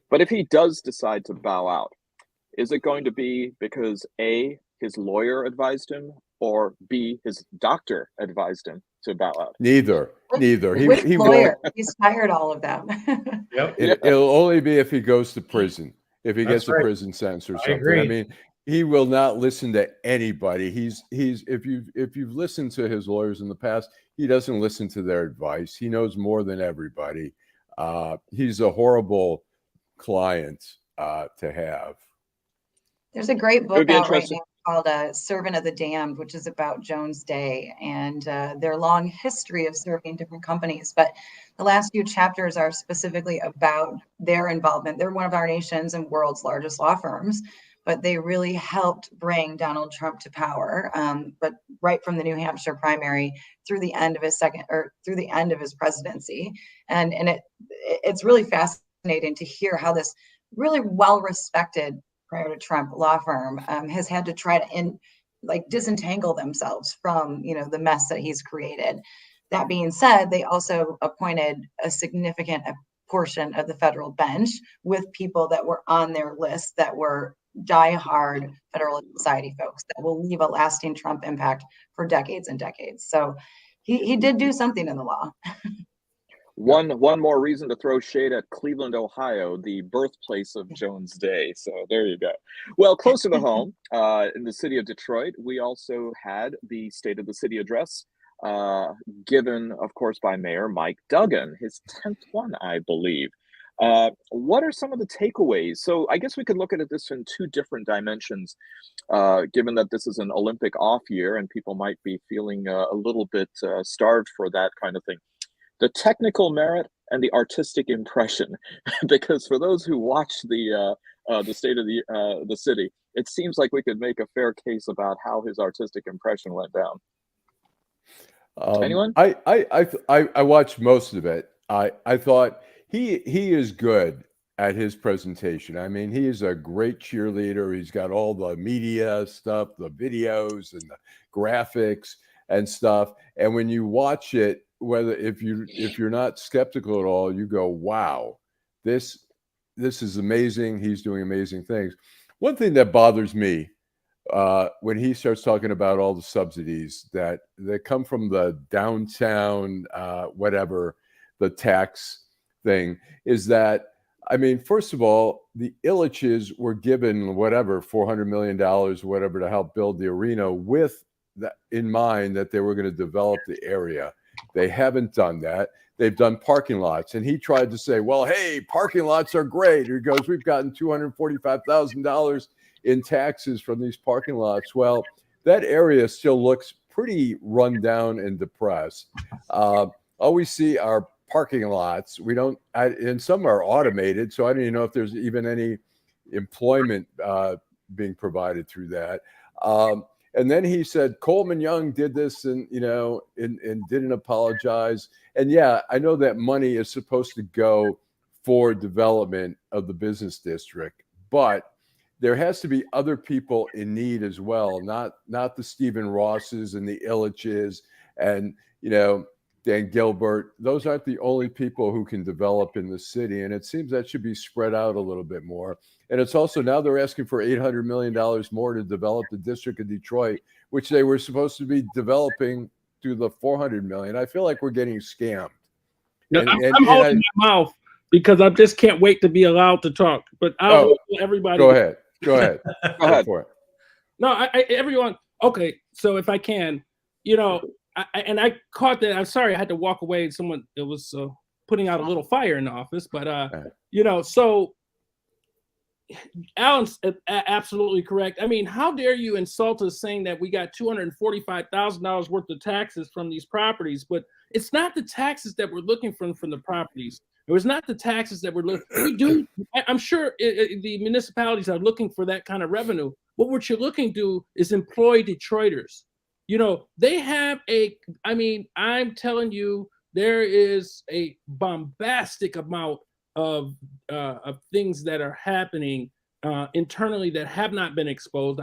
[SPEAKER 2] But if he does decide to bow out, is it going to be because A, his lawyer advised him, or B, his doctor advised him to bow out?
[SPEAKER 1] Neither.
[SPEAKER 7] Which
[SPEAKER 1] He
[SPEAKER 7] lawyer?
[SPEAKER 1] won't.
[SPEAKER 7] He's fired all of them.
[SPEAKER 8] Yep.
[SPEAKER 1] It'll only be if he goes to prison, if he
[SPEAKER 8] That's
[SPEAKER 1] gets a
[SPEAKER 8] right.
[SPEAKER 1] prison sentence or
[SPEAKER 8] I
[SPEAKER 1] something.
[SPEAKER 8] agree.
[SPEAKER 1] I mean, he will not listen to anybody. He's if you've listened to his lawyers in the past, he doesn't listen to their advice. He knows more than everybody. He's a horrible client to have.
[SPEAKER 7] There's a great
[SPEAKER 2] would
[SPEAKER 7] book
[SPEAKER 2] be
[SPEAKER 7] out right
[SPEAKER 2] interesting.
[SPEAKER 7] now called Servant of the Damned, which is about Jones Day and their long history of serving different companies. But the last few chapters are specifically about their involvement. They're one of our nation's and world's largest law firms, but they really helped bring Donald Trump to power. But right from the New Hampshire primary through the end of his presidency, and it's really fascinating to hear how this really well-respected prior to Trump law firm has had to try to disentangle themselves from the mess that he's created. That being said, they also appointed a significant portion of the federal bench with people that were on their list that were diehard Federalist Society folks that will leave a lasting Trump impact for decades and decades. So he did do something in the law.
[SPEAKER 2] One more reason to throw shade at Cleveland, Ohio, the birthplace of Jones Day. So there you go. Well, closer to home, in the city of Detroit, we also had the State of the City address given, of course, by Mayor Mike Duggan, his 10th one, I believe. What are some of the takeaways? So I guess we could look at this in two different dimensions, given that this is an Olympic off year and people might be feeling a little bit starved for that kind of thing. The technical merit and the artistic impression, because for those who watch the State of the City, it seems like we could make a fair case about how his artistic impression went down. Anyone?
[SPEAKER 1] I watched most of it. I thought he is good at his presentation. I mean, he is a great cheerleader. He's got all the media stuff, the videos and the graphics and stuff. And when you watch it, if you're not skeptical at all, you go, wow, this is amazing. He's doing amazing things. One thing that bothers me when he starts talking about all the subsidies that come from the downtown, the tax thing, is that, I mean, first of all, the Illiches were given $400 million, whatever, to help build the arena with that in mind, that they were going to develop the area. They haven't done that. They've done parking lots. And he tried to say, well, hey, parking lots are great. He goes, we've gotten $245,000 in taxes from these parking lots. Well, that area still looks pretty run down and depressed. All we see are parking lots. We don't, and some are automated. So I don't even know if there's even any employment being provided through that. And then he said Coleman Young did this and didn't apologize. And yeah, I know that money is supposed to go for development of the business district, but there has to be other people in need as well, not the Stephen Rosses and the Illiches and Dan Gilbert. Those aren't the only people who can develop in the city. And it seems that should be spread out a little bit more. And it's also, now they're asking for $800 million more to develop the district of Detroit, which they were supposed to be developing through the $400 million. I feel like we're getting scammed.
[SPEAKER 5] No, I'm holding my mouth because I just can't wait to be allowed to talk. But I'll let everybody.
[SPEAKER 1] Go ahead. Go ahead. For it.
[SPEAKER 5] No, everyone. Okay, so if I can, I caught that. I'm sorry, I had to walk away. Someone was putting out a little fire in the office, but so Allan's absolutely correct. I mean, how dare you insult us saying that we got $245,000 worth of taxes from these properties, but it's not the taxes that we're looking from the properties. It was not the taxes that we're looking. We do. I'm sure the municipalities are looking for that kind of revenue. But what you're looking to do is employ Detroiters. They have I'm telling you, there is a bombastic amount of things that are happening internally that have not been exposed.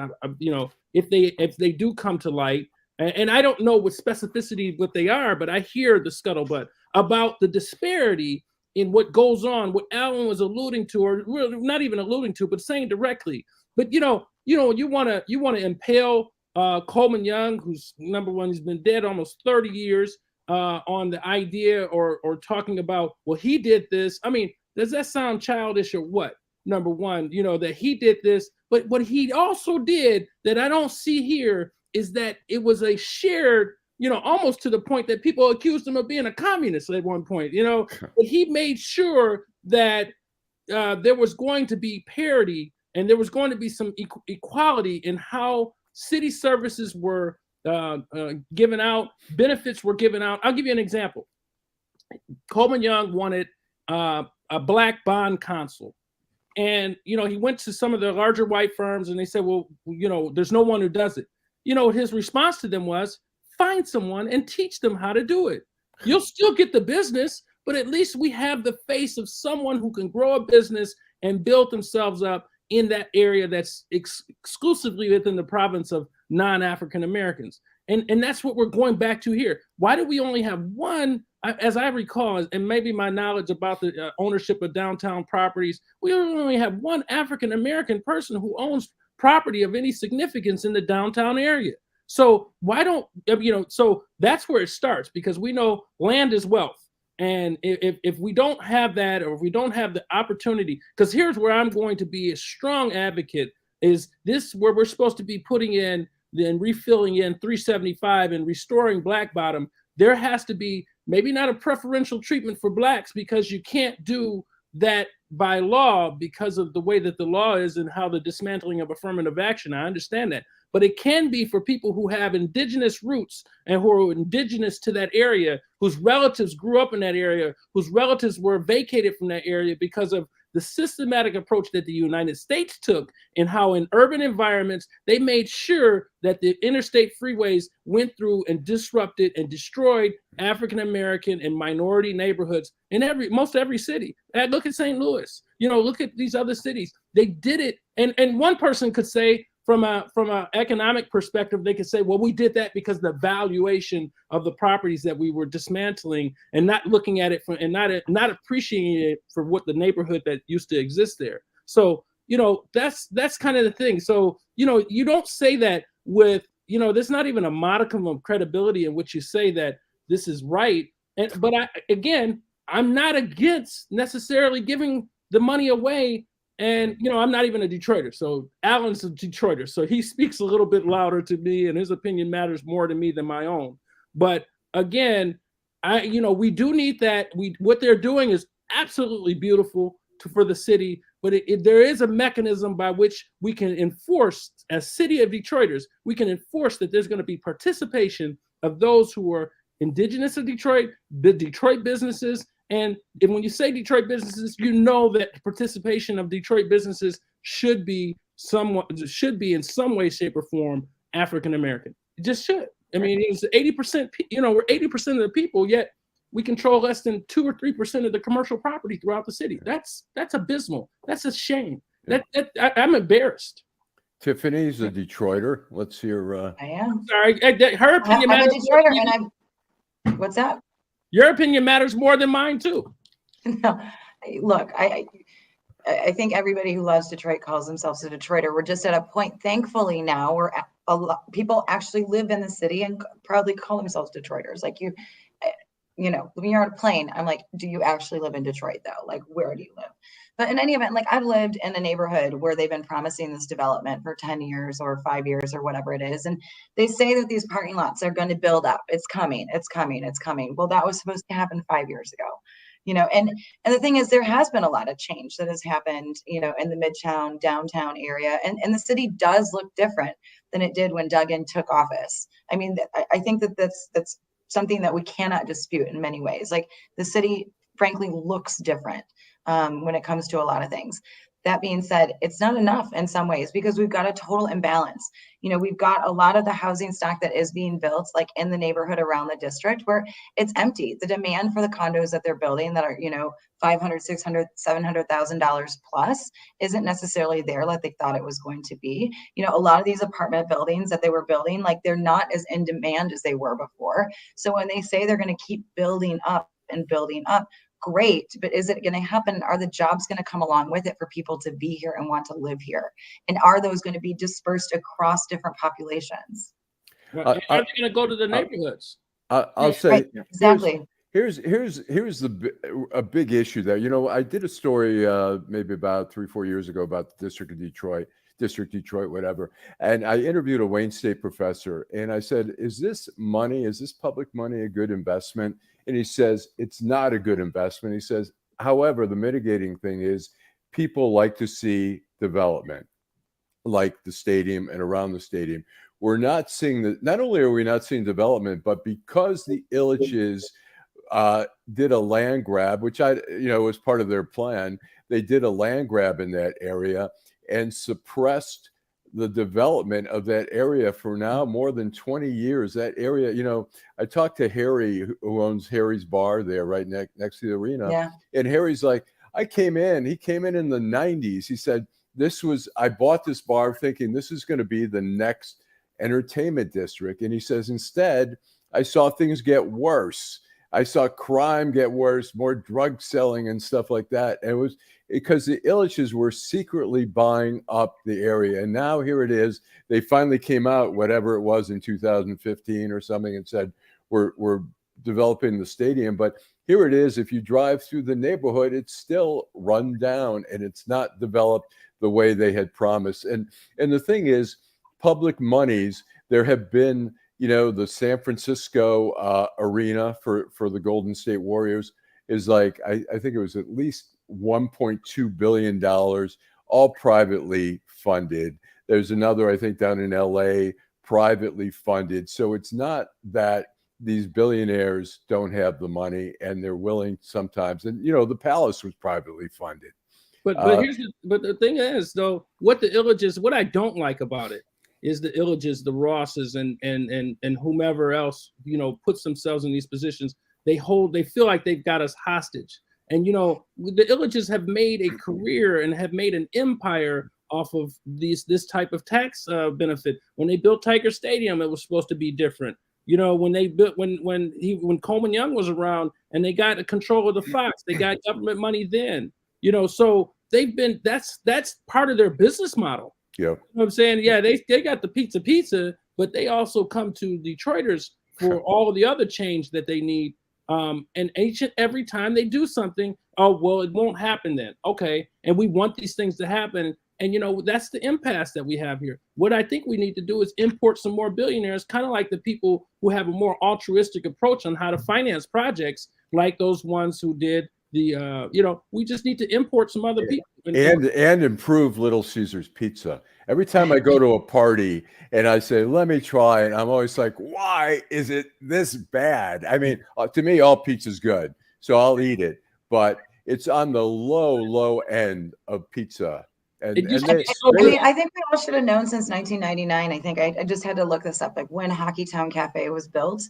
[SPEAKER 5] if they do come to light. And I don't know with specificity what they are, but I hear the scuttlebutt about the disparity in what goes on, what Allan was alluding to, or really not even alluding to, but saying directly. But you want to impale Coleman Young, who's number one, he's been dead almost 30 years, on the idea or talking about, well, he did this. I mean, does that sound childish or what? Number one, that he did this, but what he also did that I don't see here is that it was a shared, almost to the point that people accused him of being a communist at one point, but he made sure that there was going to be parity and there was going to be some equality in how city services were given out, benefits were given out. I'll give you an example. Coleman Young wanted a black bond counsel. And, he went to some of the larger white firms and they said, well, there's no one who does it. His response to them was, find someone and teach them how to do it. You'll still get the business, but at least we have the face of someone who can grow a business and build themselves up in that area that's exclusively within the province of non-African Americans. And that's what we're going back to here. Why do we only have one, as I recall, and maybe my knowledge about the ownership of downtown properties, we only have one African American person who owns property of any significance in the downtown area. So why don't, so that's where it starts, because we know land is wealth. And if we don't have that, or if we don't have the opportunity, because here's where I'm going to be a strong advocate, is this where we're supposed to be putting in and refilling in 375 and restoring Black Bottom. There has to be maybe not a preferential treatment for blacks, because you can't do that by law because of the way that the law is and how the dismantling of affirmative action. I understand that. But it can be for people who have indigenous roots and who are indigenous to that area, whose relatives grew up in that area, whose relatives were vacated from that area because of the systematic approach that the United States took in how in urban environments, they made sure that the interstate freeways went through and disrupted and destroyed African-American and minority neighborhoods in most every city. And look at St. Louis, look at these other cities. They did it. And one person could say, from a economic perspective, they could say, well, we did that because the valuation of the properties that we were dismantling and not looking at it and not appreciating it for what the neighborhood that used to exist there. So, that's kind of the thing. So, you don't say that with, there's not even a modicum of credibility in which you say that this is right. But I'm not against necessarily giving the money away. And, I'm not even a Detroiter. So Allan's a Detroiter. So he speaks a little bit louder to me, and his opinion matters more to me than my own. But again, we do need that. What they're doing is absolutely beautiful for the city. But there is a mechanism by which we can enforce, as city of Detroiters, we can enforce that there's going to be participation of those who are indigenous to Detroit, the Detroit businesses. And when you say Detroit businesses, that participation of Detroit businesses should be in some way, shape, or form African American. It just should. I mean, it's 80%. We're 80% of the people, yet we control less than 2 or 3% of the commercial property throughout the city. That's abysmal. That's a shame.
[SPEAKER 1] Yeah.
[SPEAKER 5] I'm embarrassed.
[SPEAKER 1] Tiffany's a Detroiter. Let's hear.
[SPEAKER 7] I am.
[SPEAKER 5] Sorry, her opinion
[SPEAKER 7] I'm
[SPEAKER 5] matters.
[SPEAKER 7] a Detroiter, and what's that?
[SPEAKER 5] Your opinion matters more than mine too.
[SPEAKER 7] No, look, I think everybody who loves Detroit calls themselves a Detroiter. We're just at a point, thankfully, now where people actually live in the city and proudly call themselves Detroiters. Like when you're on a plane, I'm like, do you actually live in Detroit though? Like, where do you live? But in any event, like I've lived in a neighborhood where they've been promising this development for 10 years or 5 years or whatever it is. And they say that these parking lots are going to build up. It's coming, it's coming, it's coming. Well, that was supposed to happen 5 years ago, and the thing is, there has been a lot of change that has happened, in the Midtown, downtown area. And the city does look different than it did when Duggan took office. I mean, I think that's something that we cannot dispute in many ways. Like the city, frankly, looks different when it comes to a lot of things. That being said, it's not enough in some ways because we've got a total imbalance. You know, we've got a lot of the housing stock that is being built like in the neighborhood around the district where it's empty. The demand for the condos that they're building that are, you know, $500,000, $600,000, $700,000 plus isn't necessarily there like they thought it was going to be. You know, a lot of these apartment buildings that they were building, like they're not as in demand as they were before. So when they say they're going to keep building up and building up, great, but is it going to happen? Are the jobs going to come along with it for people to be here and want to live here? And are those going to be dispersed across different populations?
[SPEAKER 5] Are they going to go to the neighborhoods?
[SPEAKER 1] I'll say
[SPEAKER 7] right, exactly.
[SPEAKER 1] Here's a big issue there. You know, I did a story maybe about 3-4 years ago about the District Detroit, whatever. And I interviewed a Wayne State professor, and I said, "Is this public money, a good investment?" And he says, "It's not a good investment." He says, "However, the mitigating thing is people like to see development, like the stadium and around the stadium. We're not seeing that. Not only are we not seeing development, but because the Illiches did a land grab, which was part of their plan. They did a land grab in that area and suppressed the development of that area for now more than 20 years. That area, you know, I talked to Harry, who owns Harry's Bar there right next to the arena.
[SPEAKER 7] Yeah.
[SPEAKER 1] And Harry's like, he came in in the 90s. He said, I bought this bar thinking this is going to be the next entertainment district. And he says, instead, I saw things get worse. I saw crime get worse, more drug selling and stuff like that. And it was because the Illiches were secretly buying up the area. And now here it is. They finally came out, whatever it was in 2015 or something, and said, we're developing the stadium. But here it is. If you drive through the neighborhood, it's still run down and it's not developed the way they had promised. And the thing is, public monies, there have been, you know, the San Francisco arena for the Golden State Warriors is like, I think it was at least $1.2 billion, all privately funded. There's another, I think, down in LA, privately funded. So it's not that these billionaires don't have the money and they're willing sometimes. And, you know, the Palace was privately funded.
[SPEAKER 5] But the thing is, though, what I don't like about it is the Illiches, the Rosses, and whomever else, you know, puts themselves in these positions. They feel like they've got us hostage. And, you know, the Illiches have made a career and have made an empire off of this type of tax benefit. When they built Tiger Stadium, it was supposed to be different. You know, when they built when Coleman Young was around and they got control of the Fox, they got government money then. You know, so that's part of their business model.
[SPEAKER 1] Yeah.
[SPEAKER 5] You know what I'm saying? Yeah, they got the pizza, but they also come to Detroiters for all of the other change that they need. And every time they do something, oh, well, it won't happen then. Okay. And we want these things to happen. And, you know, that's the impasse that we have here. What I think we need to do is import some more billionaires, kind of like the people who have a more altruistic approach on how to finance projects, like those ones who did we just need to import some other people.
[SPEAKER 1] And improve Little Caesars Pizza. Every time I go to a party and I say, let me try it, I'm always like, why is it this bad? I mean, to me, all pizza's good, so I'll eat it. But it's on the low end of pizza. I think
[SPEAKER 7] we all should have known since 1999. I think I just had to look this up, like when Hockeytown Cafe was built.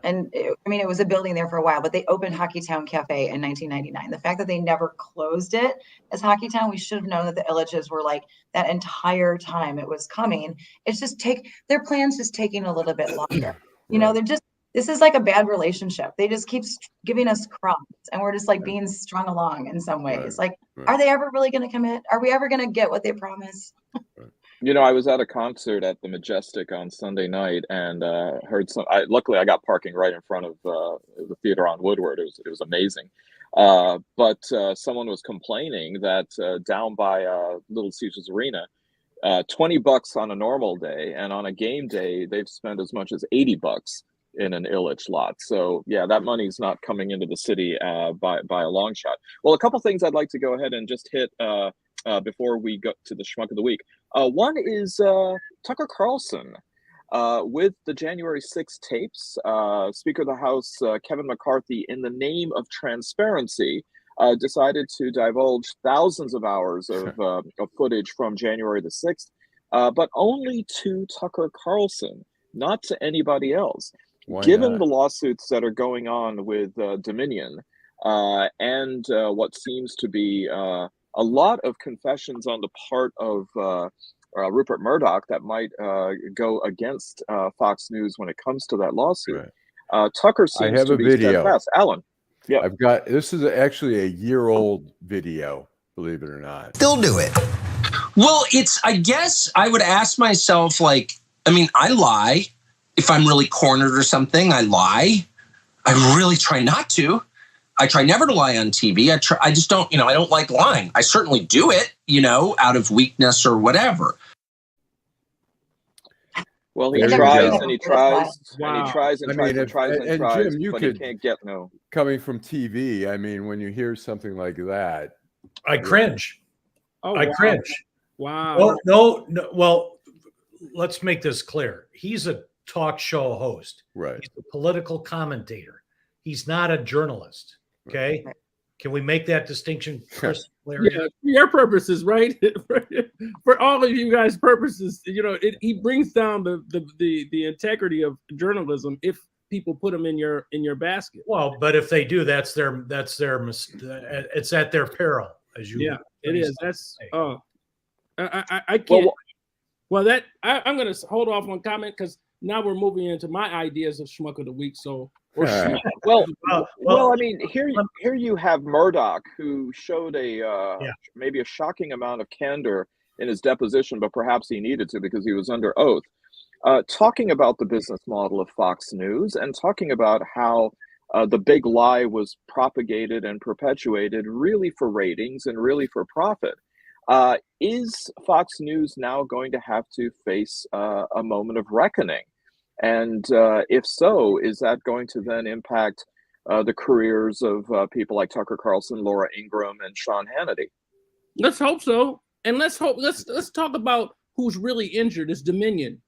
[SPEAKER 7] And it was a building there for a while, but they opened Hockeytown Cafe in 1999. The fact that they never closed it as Hockeytown, we should have known that the Illiches were like that entire time it was coming. It's just their plan's just taking a little bit longer. You know, this is like a bad relationship. They just keep giving us crumbs and we're just like being strung along in some ways. Like, are they ever really going to commit? Are we ever going to get what they promise?
[SPEAKER 2] You know, I was at a concert at the Majestic on Sunday night and heard some. Luckily, I got parking right in front of the theater on Woodward. It was amazing. But someone was complaining that down by Little Caesars Arena, $20 on a normal day, and on a game day, they've spent as much as $80 in an Illich lot. So yeah, that money's not coming into the city by a long shot. Well, a couple things I'd like to go ahead and just hit before we go to the Schmuck of the Week. One is Tucker Carlson with the January 6th tapes. Speaker of the House Kevin McCarthy, in the name of transparency, decided to divulge thousands of hours of footage from January the 6th, but only to Tucker Carlson, not to anybody else.
[SPEAKER 1] Why
[SPEAKER 2] Given
[SPEAKER 1] not?
[SPEAKER 2] the lawsuits that are going on with Dominion and what seems to be a lot of confessions on the part of Rupert Murdoch that might go against Fox News when it comes to that lawsuit, Tucker seems
[SPEAKER 1] have
[SPEAKER 2] to
[SPEAKER 1] a
[SPEAKER 2] be
[SPEAKER 1] video.
[SPEAKER 2] steadfast. Alan, yeah,
[SPEAKER 1] I've got, this is actually a year-old video, believe it or not.
[SPEAKER 9] They'll do it. Well, I guess I would ask myself, like, I mean, I lie. If I'm really cornered or something, I lie. I really try not to. I try never to lie on TV. I just don't, I don't like lying. I certainly do it, out of weakness or whatever.
[SPEAKER 2] Well, he
[SPEAKER 1] There you
[SPEAKER 2] tries
[SPEAKER 1] go.
[SPEAKER 2] and he tries
[SPEAKER 5] Wow.
[SPEAKER 2] and he tries and
[SPEAKER 1] I
[SPEAKER 2] tries
[SPEAKER 1] mean,
[SPEAKER 2] and tries and
[SPEAKER 1] and
[SPEAKER 2] tries,
[SPEAKER 1] Jim, you
[SPEAKER 2] but
[SPEAKER 1] could-
[SPEAKER 2] he can't get no.
[SPEAKER 1] Coming from TV, I mean, when you hear something like that,
[SPEAKER 8] I cringe.
[SPEAKER 5] Oh,
[SPEAKER 8] I
[SPEAKER 5] wow.
[SPEAKER 8] cringe.
[SPEAKER 5] Wow.
[SPEAKER 8] No. Well, let's make this clear. He's a talk show host.
[SPEAKER 1] right?
[SPEAKER 8] He's a political commentator. He's not a journalist. Okay.
[SPEAKER 7] Right.
[SPEAKER 8] Can we make that distinction, Chris? Larry?
[SPEAKER 5] Yeah, for your purposes, right? For all of you guys' purposes, he brings down the integrity of journalism if people put them in your basket.
[SPEAKER 8] Well, but if they do, it's at their peril, as you.
[SPEAKER 5] Yeah, it is. That's
[SPEAKER 8] say.
[SPEAKER 5] I can't. Well, I'm going to hold off on comment because now we're moving into my ideas of Schmuck of the Week. So, or
[SPEAKER 1] Yeah.
[SPEAKER 5] Schmuck.
[SPEAKER 2] Well, I mean, here you have Murdoch, who showed maybe a shocking amount of candor in his deposition, but perhaps he needed to because he was under oath, talking about the business model of Fox News and talking about how the big lie was propagated and perpetuated really for ratings and really for profit. Is Fox News now going to have to face a moment of reckoning? And if so, is that going to then impact the careers of people like Tucker Carlson, Laura Ingraham, and Sean Hannity?
[SPEAKER 5] Let's hope so. And let's talk about who's really injured. Is Dominion.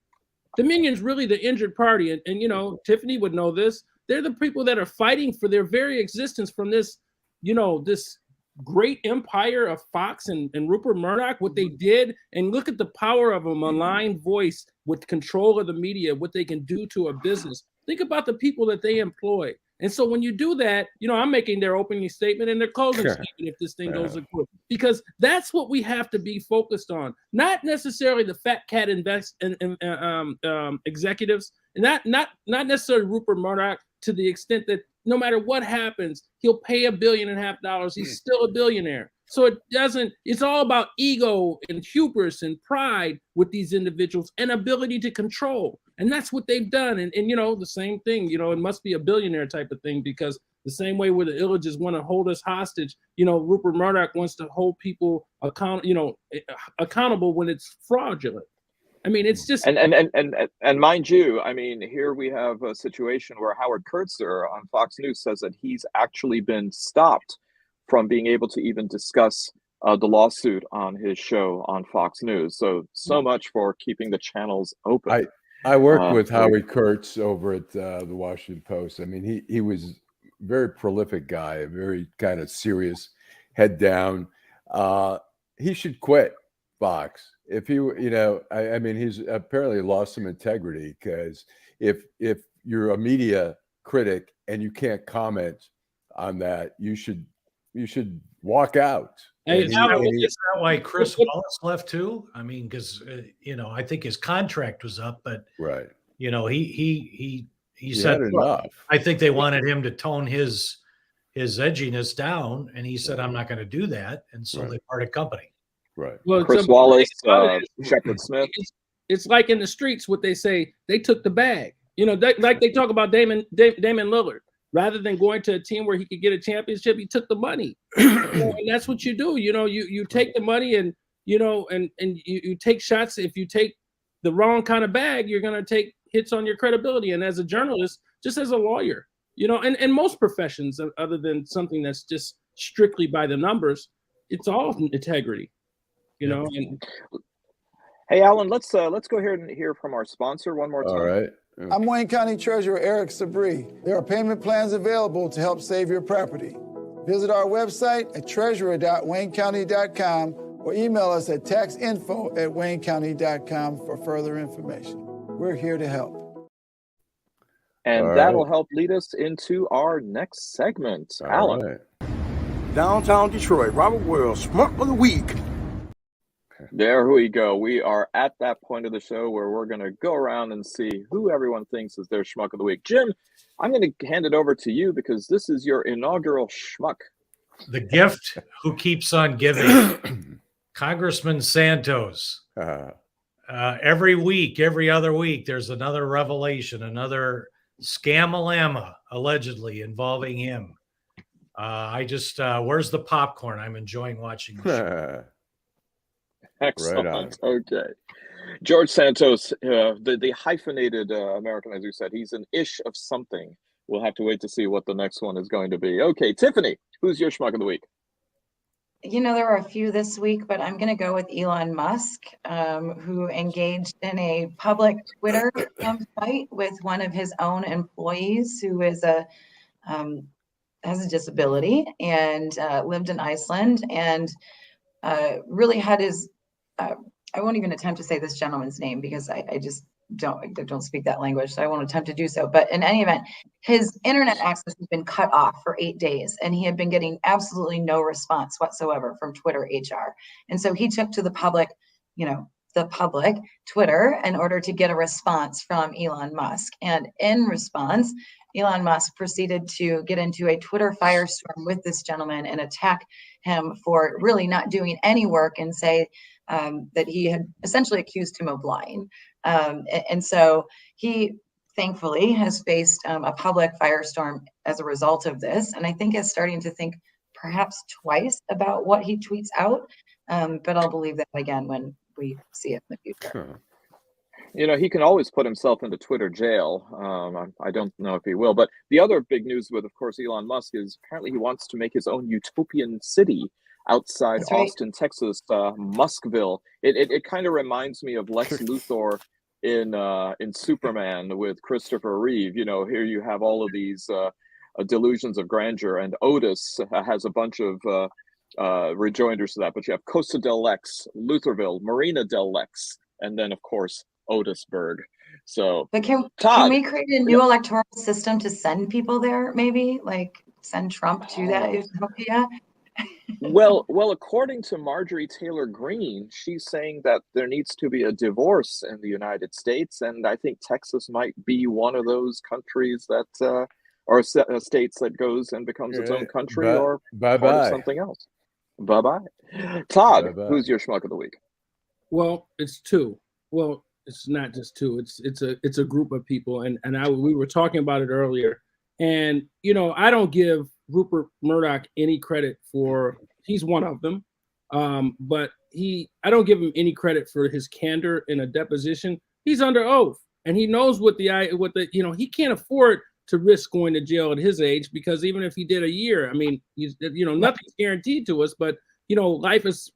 [SPEAKER 5] Dominion's really the injured party. And Tiffany would know this. They're the people that are fighting for their very existence from this, this great empire of Fox and Rupert Murdoch, what they did. And look at the power of a malign voice with control of the media, what they can do to a business. Think about the people that they employ. And so when you do that, I'm making their opening statement and their closing statement if this thing goes to court, because that's what we have to be focused on. Not necessarily the fat cat executives, and not necessarily Rupert Murdoch, to the extent that no matter what happens, he'll pay $1.5 billion. He's still a billionaire. So it's all about ego and hubris and pride with these individuals and ability to control. And that's what they've done. And the same thing, it must be a billionaire type of thing, because the same way where the Illages want to hold us hostage, Rupert Murdoch wants to hold people accountable when it's fraudulent. I mean, it's just
[SPEAKER 2] and mind you, I mean, here we have a situation where Howard Kiertzner on Fox News says that he's actually been stopped from being able to even discuss the lawsuit on his show on Fox News. So much for keeping the channels open.
[SPEAKER 1] I worked with Howard Kurtz over at the Washington Post. I mean, he was a very prolific guy, a very kind of serious, head down. He should quit Fox. If he, I mean, he's apparently lost some integrity, because if you're a media critic and you can't comment on that, you should walk out.
[SPEAKER 5] Hey,
[SPEAKER 8] Is that why Chris Wallace left too? I mean, because I think his contract was up, but
[SPEAKER 1] right,
[SPEAKER 8] he
[SPEAKER 1] had
[SPEAKER 8] said
[SPEAKER 1] enough.
[SPEAKER 8] I think they wanted him to tone his edginess down, and he said, "I'm not going to do that," and so they parted company.
[SPEAKER 1] Right.
[SPEAKER 5] Well,
[SPEAKER 2] Chris Wallace, Shepard Smith.
[SPEAKER 5] It's like in the streets, what they say, they took the bag. Like they talk about Damon Lillard. Rather than going to a team where he could get a championship, he took the money. And that's what you do. You take the money and you take shots. If you take the wrong kind of bag, you're going to take hits on your credibility. And as a journalist, just as a lawyer, and most professions, other than something that's just strictly by the numbers, it's all integrity. And
[SPEAKER 2] Hey, Alan, let's go ahead and hear from our sponsor one more time.
[SPEAKER 1] All right.
[SPEAKER 3] I'm Wayne County Treasurer Eric Sabri. There are payment plans available to help save your property. Visit our website at treasurer.waynecounty.com or email us at taxinfo@waynecounty.com for further information. We're here to help.
[SPEAKER 2] And
[SPEAKER 1] All
[SPEAKER 2] that'll
[SPEAKER 1] right.
[SPEAKER 2] help lead us into our next segment.
[SPEAKER 1] All
[SPEAKER 2] Allan.
[SPEAKER 1] right.
[SPEAKER 10] Downtown Detroit, Robert Wells, Schmuck of the Week.
[SPEAKER 2] There we go. We are at that point of the show where we're going to go around and see who everyone thinks is their Schmuck of the Week. Jim, I'm going to hand it over to you because this is your inaugural Schmuck.
[SPEAKER 8] The gift who keeps on giving. Congressman Santos. Every week, every other week, there's another revelation, another scam-a-lama, allegedly, involving him. Where's the popcorn? I'm enjoying watching the show.
[SPEAKER 2] Excellent.
[SPEAKER 1] Right on.
[SPEAKER 2] Okay. George Santos, the hyphenated American, as you said, he's an ish of something. We'll have to wait to see what the next one is going to be. Okay, Tiffany, who's your Schmuck of the Week?
[SPEAKER 7] You know, there were a few this week, but I'm going to go with Elon Musk, who engaged in a public Twitter fight with one of his own employees who is has a disability and lived in Iceland and really had his, I won't even attempt to say this gentleman's name because I just don't speak that language, so I won't attempt to do so. But in any event, his internet access has been cut off for 8 days, and he had been getting absolutely no response whatsoever from Twitter HR. And so he took to the public Twitter in order to get a response from Elon Musk. And in response, Elon Musk proceeded to get into a Twitter firestorm with this gentleman and attack him for really not doing any work and say that he had essentially accused him of lying. And so he thankfully has faced a public firestorm as a result of this. And I think is starting to think perhaps twice about what he tweets out. But I'll believe that again when we see it in the future.
[SPEAKER 2] You know, he can always put himself into Twitter jail. I don't know if he will. But the other big news with, of course, Elon Musk is apparently he wants to make his own utopian city outside
[SPEAKER 7] That's right.
[SPEAKER 2] Austin, Texas, Muskville. It kind of reminds me of Lex Luthor in Superman with Christopher Reeve. You know, here you have all of these delusions of grandeur, and Otis has a bunch of rejoinders to that. But you have Costa del Lex, Lutherville, Marina del Lex, and then, of course, Otisburg. So,
[SPEAKER 7] But can we create a new electoral system to send people there, maybe? Like send Trump to that utopia?
[SPEAKER 2] well, according to Marjorie Taylor Greene, she's saying that there needs to be a divorce in the United States, and I think Texas might be one of those countries that, or states that goes and becomes its own country or part of something else. Bye-bye. Todd,
[SPEAKER 1] Bye-bye.
[SPEAKER 2] Who's your Schmuck of the Week?
[SPEAKER 5] Well, it's two. Well, it's not just two. It's a group of people, and we were talking about it earlier. And you know, I don't give Rupert Murdoch any credit for, he's one of them, but I don't give him any credit for his candor in a deposition. He's under oath, and he knows he can't afford to risk going to jail at his age, because even if he did a year, I mean, nothing's guaranteed to us, but life is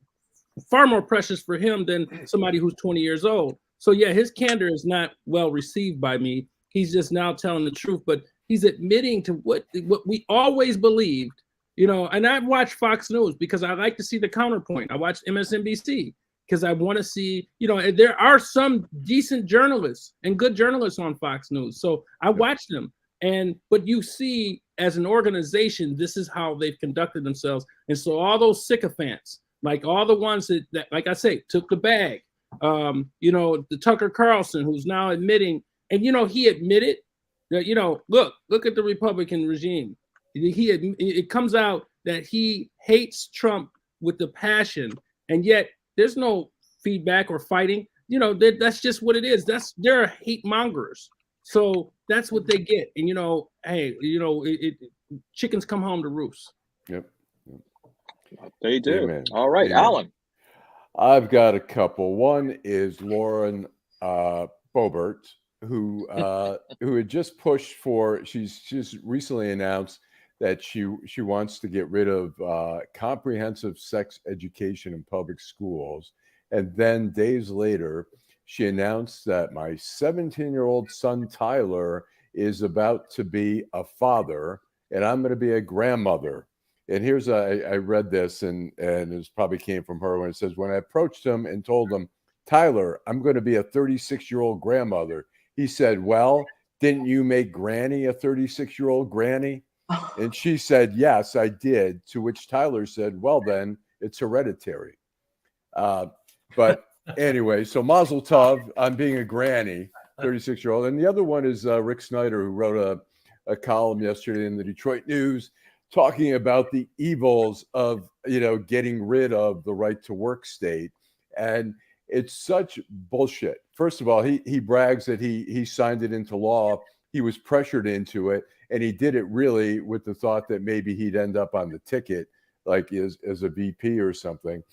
[SPEAKER 5] far more precious for him than somebody who's 20 years old. So yeah, his candor is not well received by me. He's just now telling the truth, but he's admitting to what we always believed, and I watch Fox News because I like to see the counterpoint. I watch MSNBC because I want to see, there are some decent journalists and good journalists on Fox News. So I watch them. But you see, as an organization, this is how they've conducted themselves. And so all those sycophants, like all the ones that like I say, took the bag, the Tucker Carlson, who's now admitting, and, he admitted that, look at the Republican regime. It comes out that he hates Trump with the passion, and yet there's no feedback or fighting. That's just what it is. They're hate mongers. So that's what they get. And, hey, chickens come home to roost.
[SPEAKER 1] Yep.
[SPEAKER 2] They do.
[SPEAKER 1] Amen.
[SPEAKER 2] All right,
[SPEAKER 1] Amen.
[SPEAKER 2] Allan.
[SPEAKER 1] I've got a couple. One is Lauren Boebert, who had just pushed for. She's just recently announced that she wants to get rid of comprehensive sex education in public schools, and then days later, she announced that my 17-year-old son Tyler is about to be a father, and I'm going to be a grandmother And here's I read this, and it probably came from her when it says, when I approached him and told him, Tyler, I'm going to be a 36-year-old grandmother. He said, well, didn't you make Granny a 36-year-old granny? And she said, yes, I did. To which Tyler said, well, then it's hereditary. But anyway, so Mazel Tov on being a granny, 36-year-old. And the other one is Rick Snyder, who wrote a column yesterday in the Detroit News talking about the evils of, getting rid of the right to work state. And it's such bullshit. First of all, he brags that he signed it into law. He was pressured into it, and he did it really with the thought that maybe he'd end up on the ticket, like as a VP or something.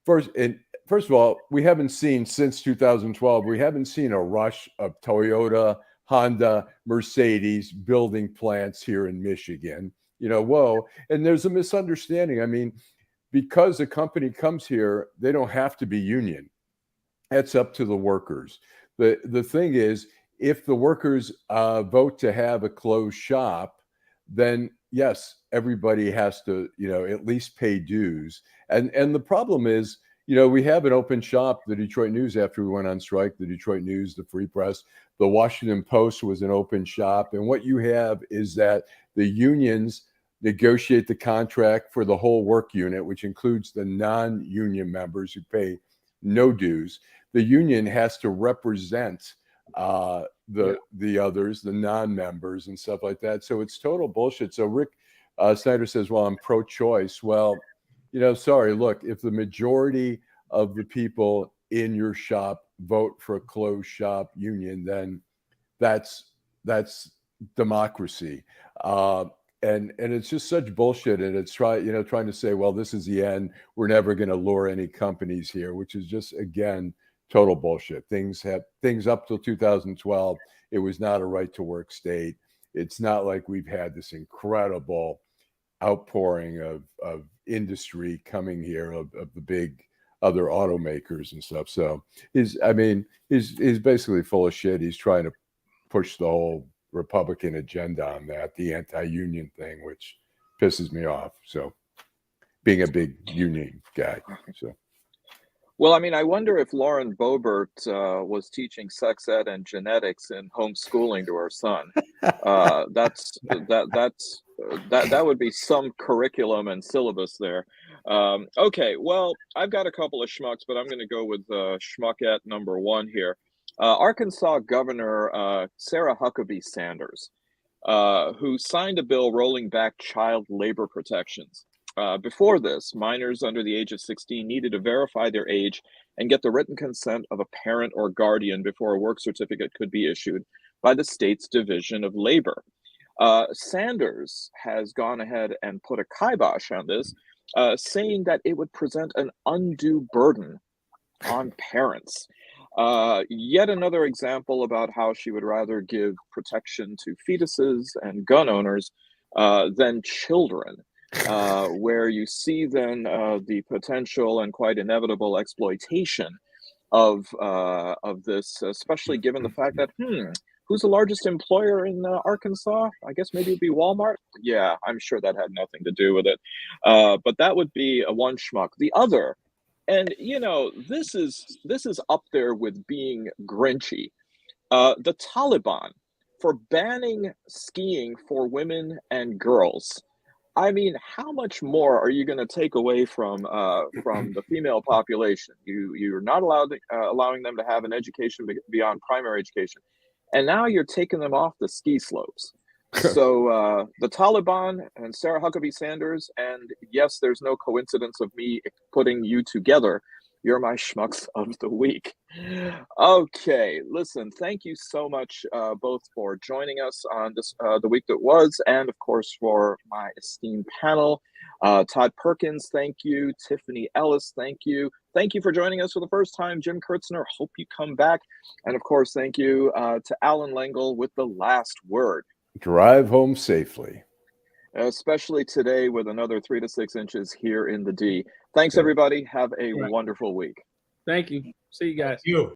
[SPEAKER 1] First of all, we haven't seen since 2012. We haven't seen a rush of Toyota, Honda, Mercedes building plants here in Michigan. Whoa! And there's a misunderstanding. I mean, because a company comes here, they don't have to be union. That's up to the workers. The thing is, if the workers vote to have a closed shop, then yes, everybody has to, at least pay dues. And the problem is, we have an open shop, the Detroit News, after we went on strike, the Detroit News, the Free Press, the Washington Post was an open shop. And what you have is that the unions negotiate the contract for the whole work unit, which includes the non-union members who pay no dues. The union has to represent the others, the non-members and stuff like that. So it's total bullshit. So Rick Snyder says, well, I'm pro-choice. Well, sorry, look, if the majority of the people in your shop vote for a closed shop union, then that's democracy. And it's just such bullshit. And it's trying to say, well, this is the end. We're never going to lure any companies here, which is just, again, total bullshit. Things up till 2012, it was not a right to work state. It's not like we've had this incredible outpouring of industry coming here, of the big other automakers and stuff. So he's basically full of shit. He's trying to push the whole Republican agenda on that, the anti-union thing, which pisses me off. So being a big union guy. So.
[SPEAKER 2] Well, I wonder if Lauren Boebert was teaching sex ed and genetics in homeschooling to her son. That would be some curriculum and syllabus there. Okay, well, I've got a couple of schmucks, but I'm going to go with schmuckette number one here. Arkansas Governor Sarah Huckabee Sanders, who signed a bill rolling back child labor protections. Before this, minors under the age of 16 needed to verify their age and get the written consent of a parent or guardian before a work certificate could be issued by the state's Division of Labor. Sanders has gone ahead and put a kibosh on this, saying that it would present an undue burden on parents. Yet another example about how she would rather give protection to fetuses and gun owners than children. Where you see then the potential and quite inevitable exploitation of this, especially given the fact that, who's the largest employer in Arkansas? I guess maybe it'd be Walmart. Yeah, I'm sure that had nothing to do with it. But that would be a one schmuck. The other, and this is up there with being Grinchy. The Taliban for banning skiing for women and girls. How much more are you going to take away from the female population? You're not allowing them to have an education beyond primary education, and now you're taking them off the ski slopes. So the Taliban and Sarah Huckabee Sanders, and yes, there's no coincidence of me putting you together. You're my schmucks of the week. Okay, listen, thank you so much both for joining us on this the week that was, and of course for my esteemed panel. Todd Perkins, thank you. Tiffany Ellis, thank you. Thank you for joining us for the first time. Jim Kiertzner, hope you come back. And of course, thank you to Allan Lengel with the last word.
[SPEAKER 1] Drive home safely.
[SPEAKER 2] Especially today with another 3 to 6 inches here in the D. Thanks, everybody. Have a wonderful week.
[SPEAKER 5] Thank you. See you guys.
[SPEAKER 8] You.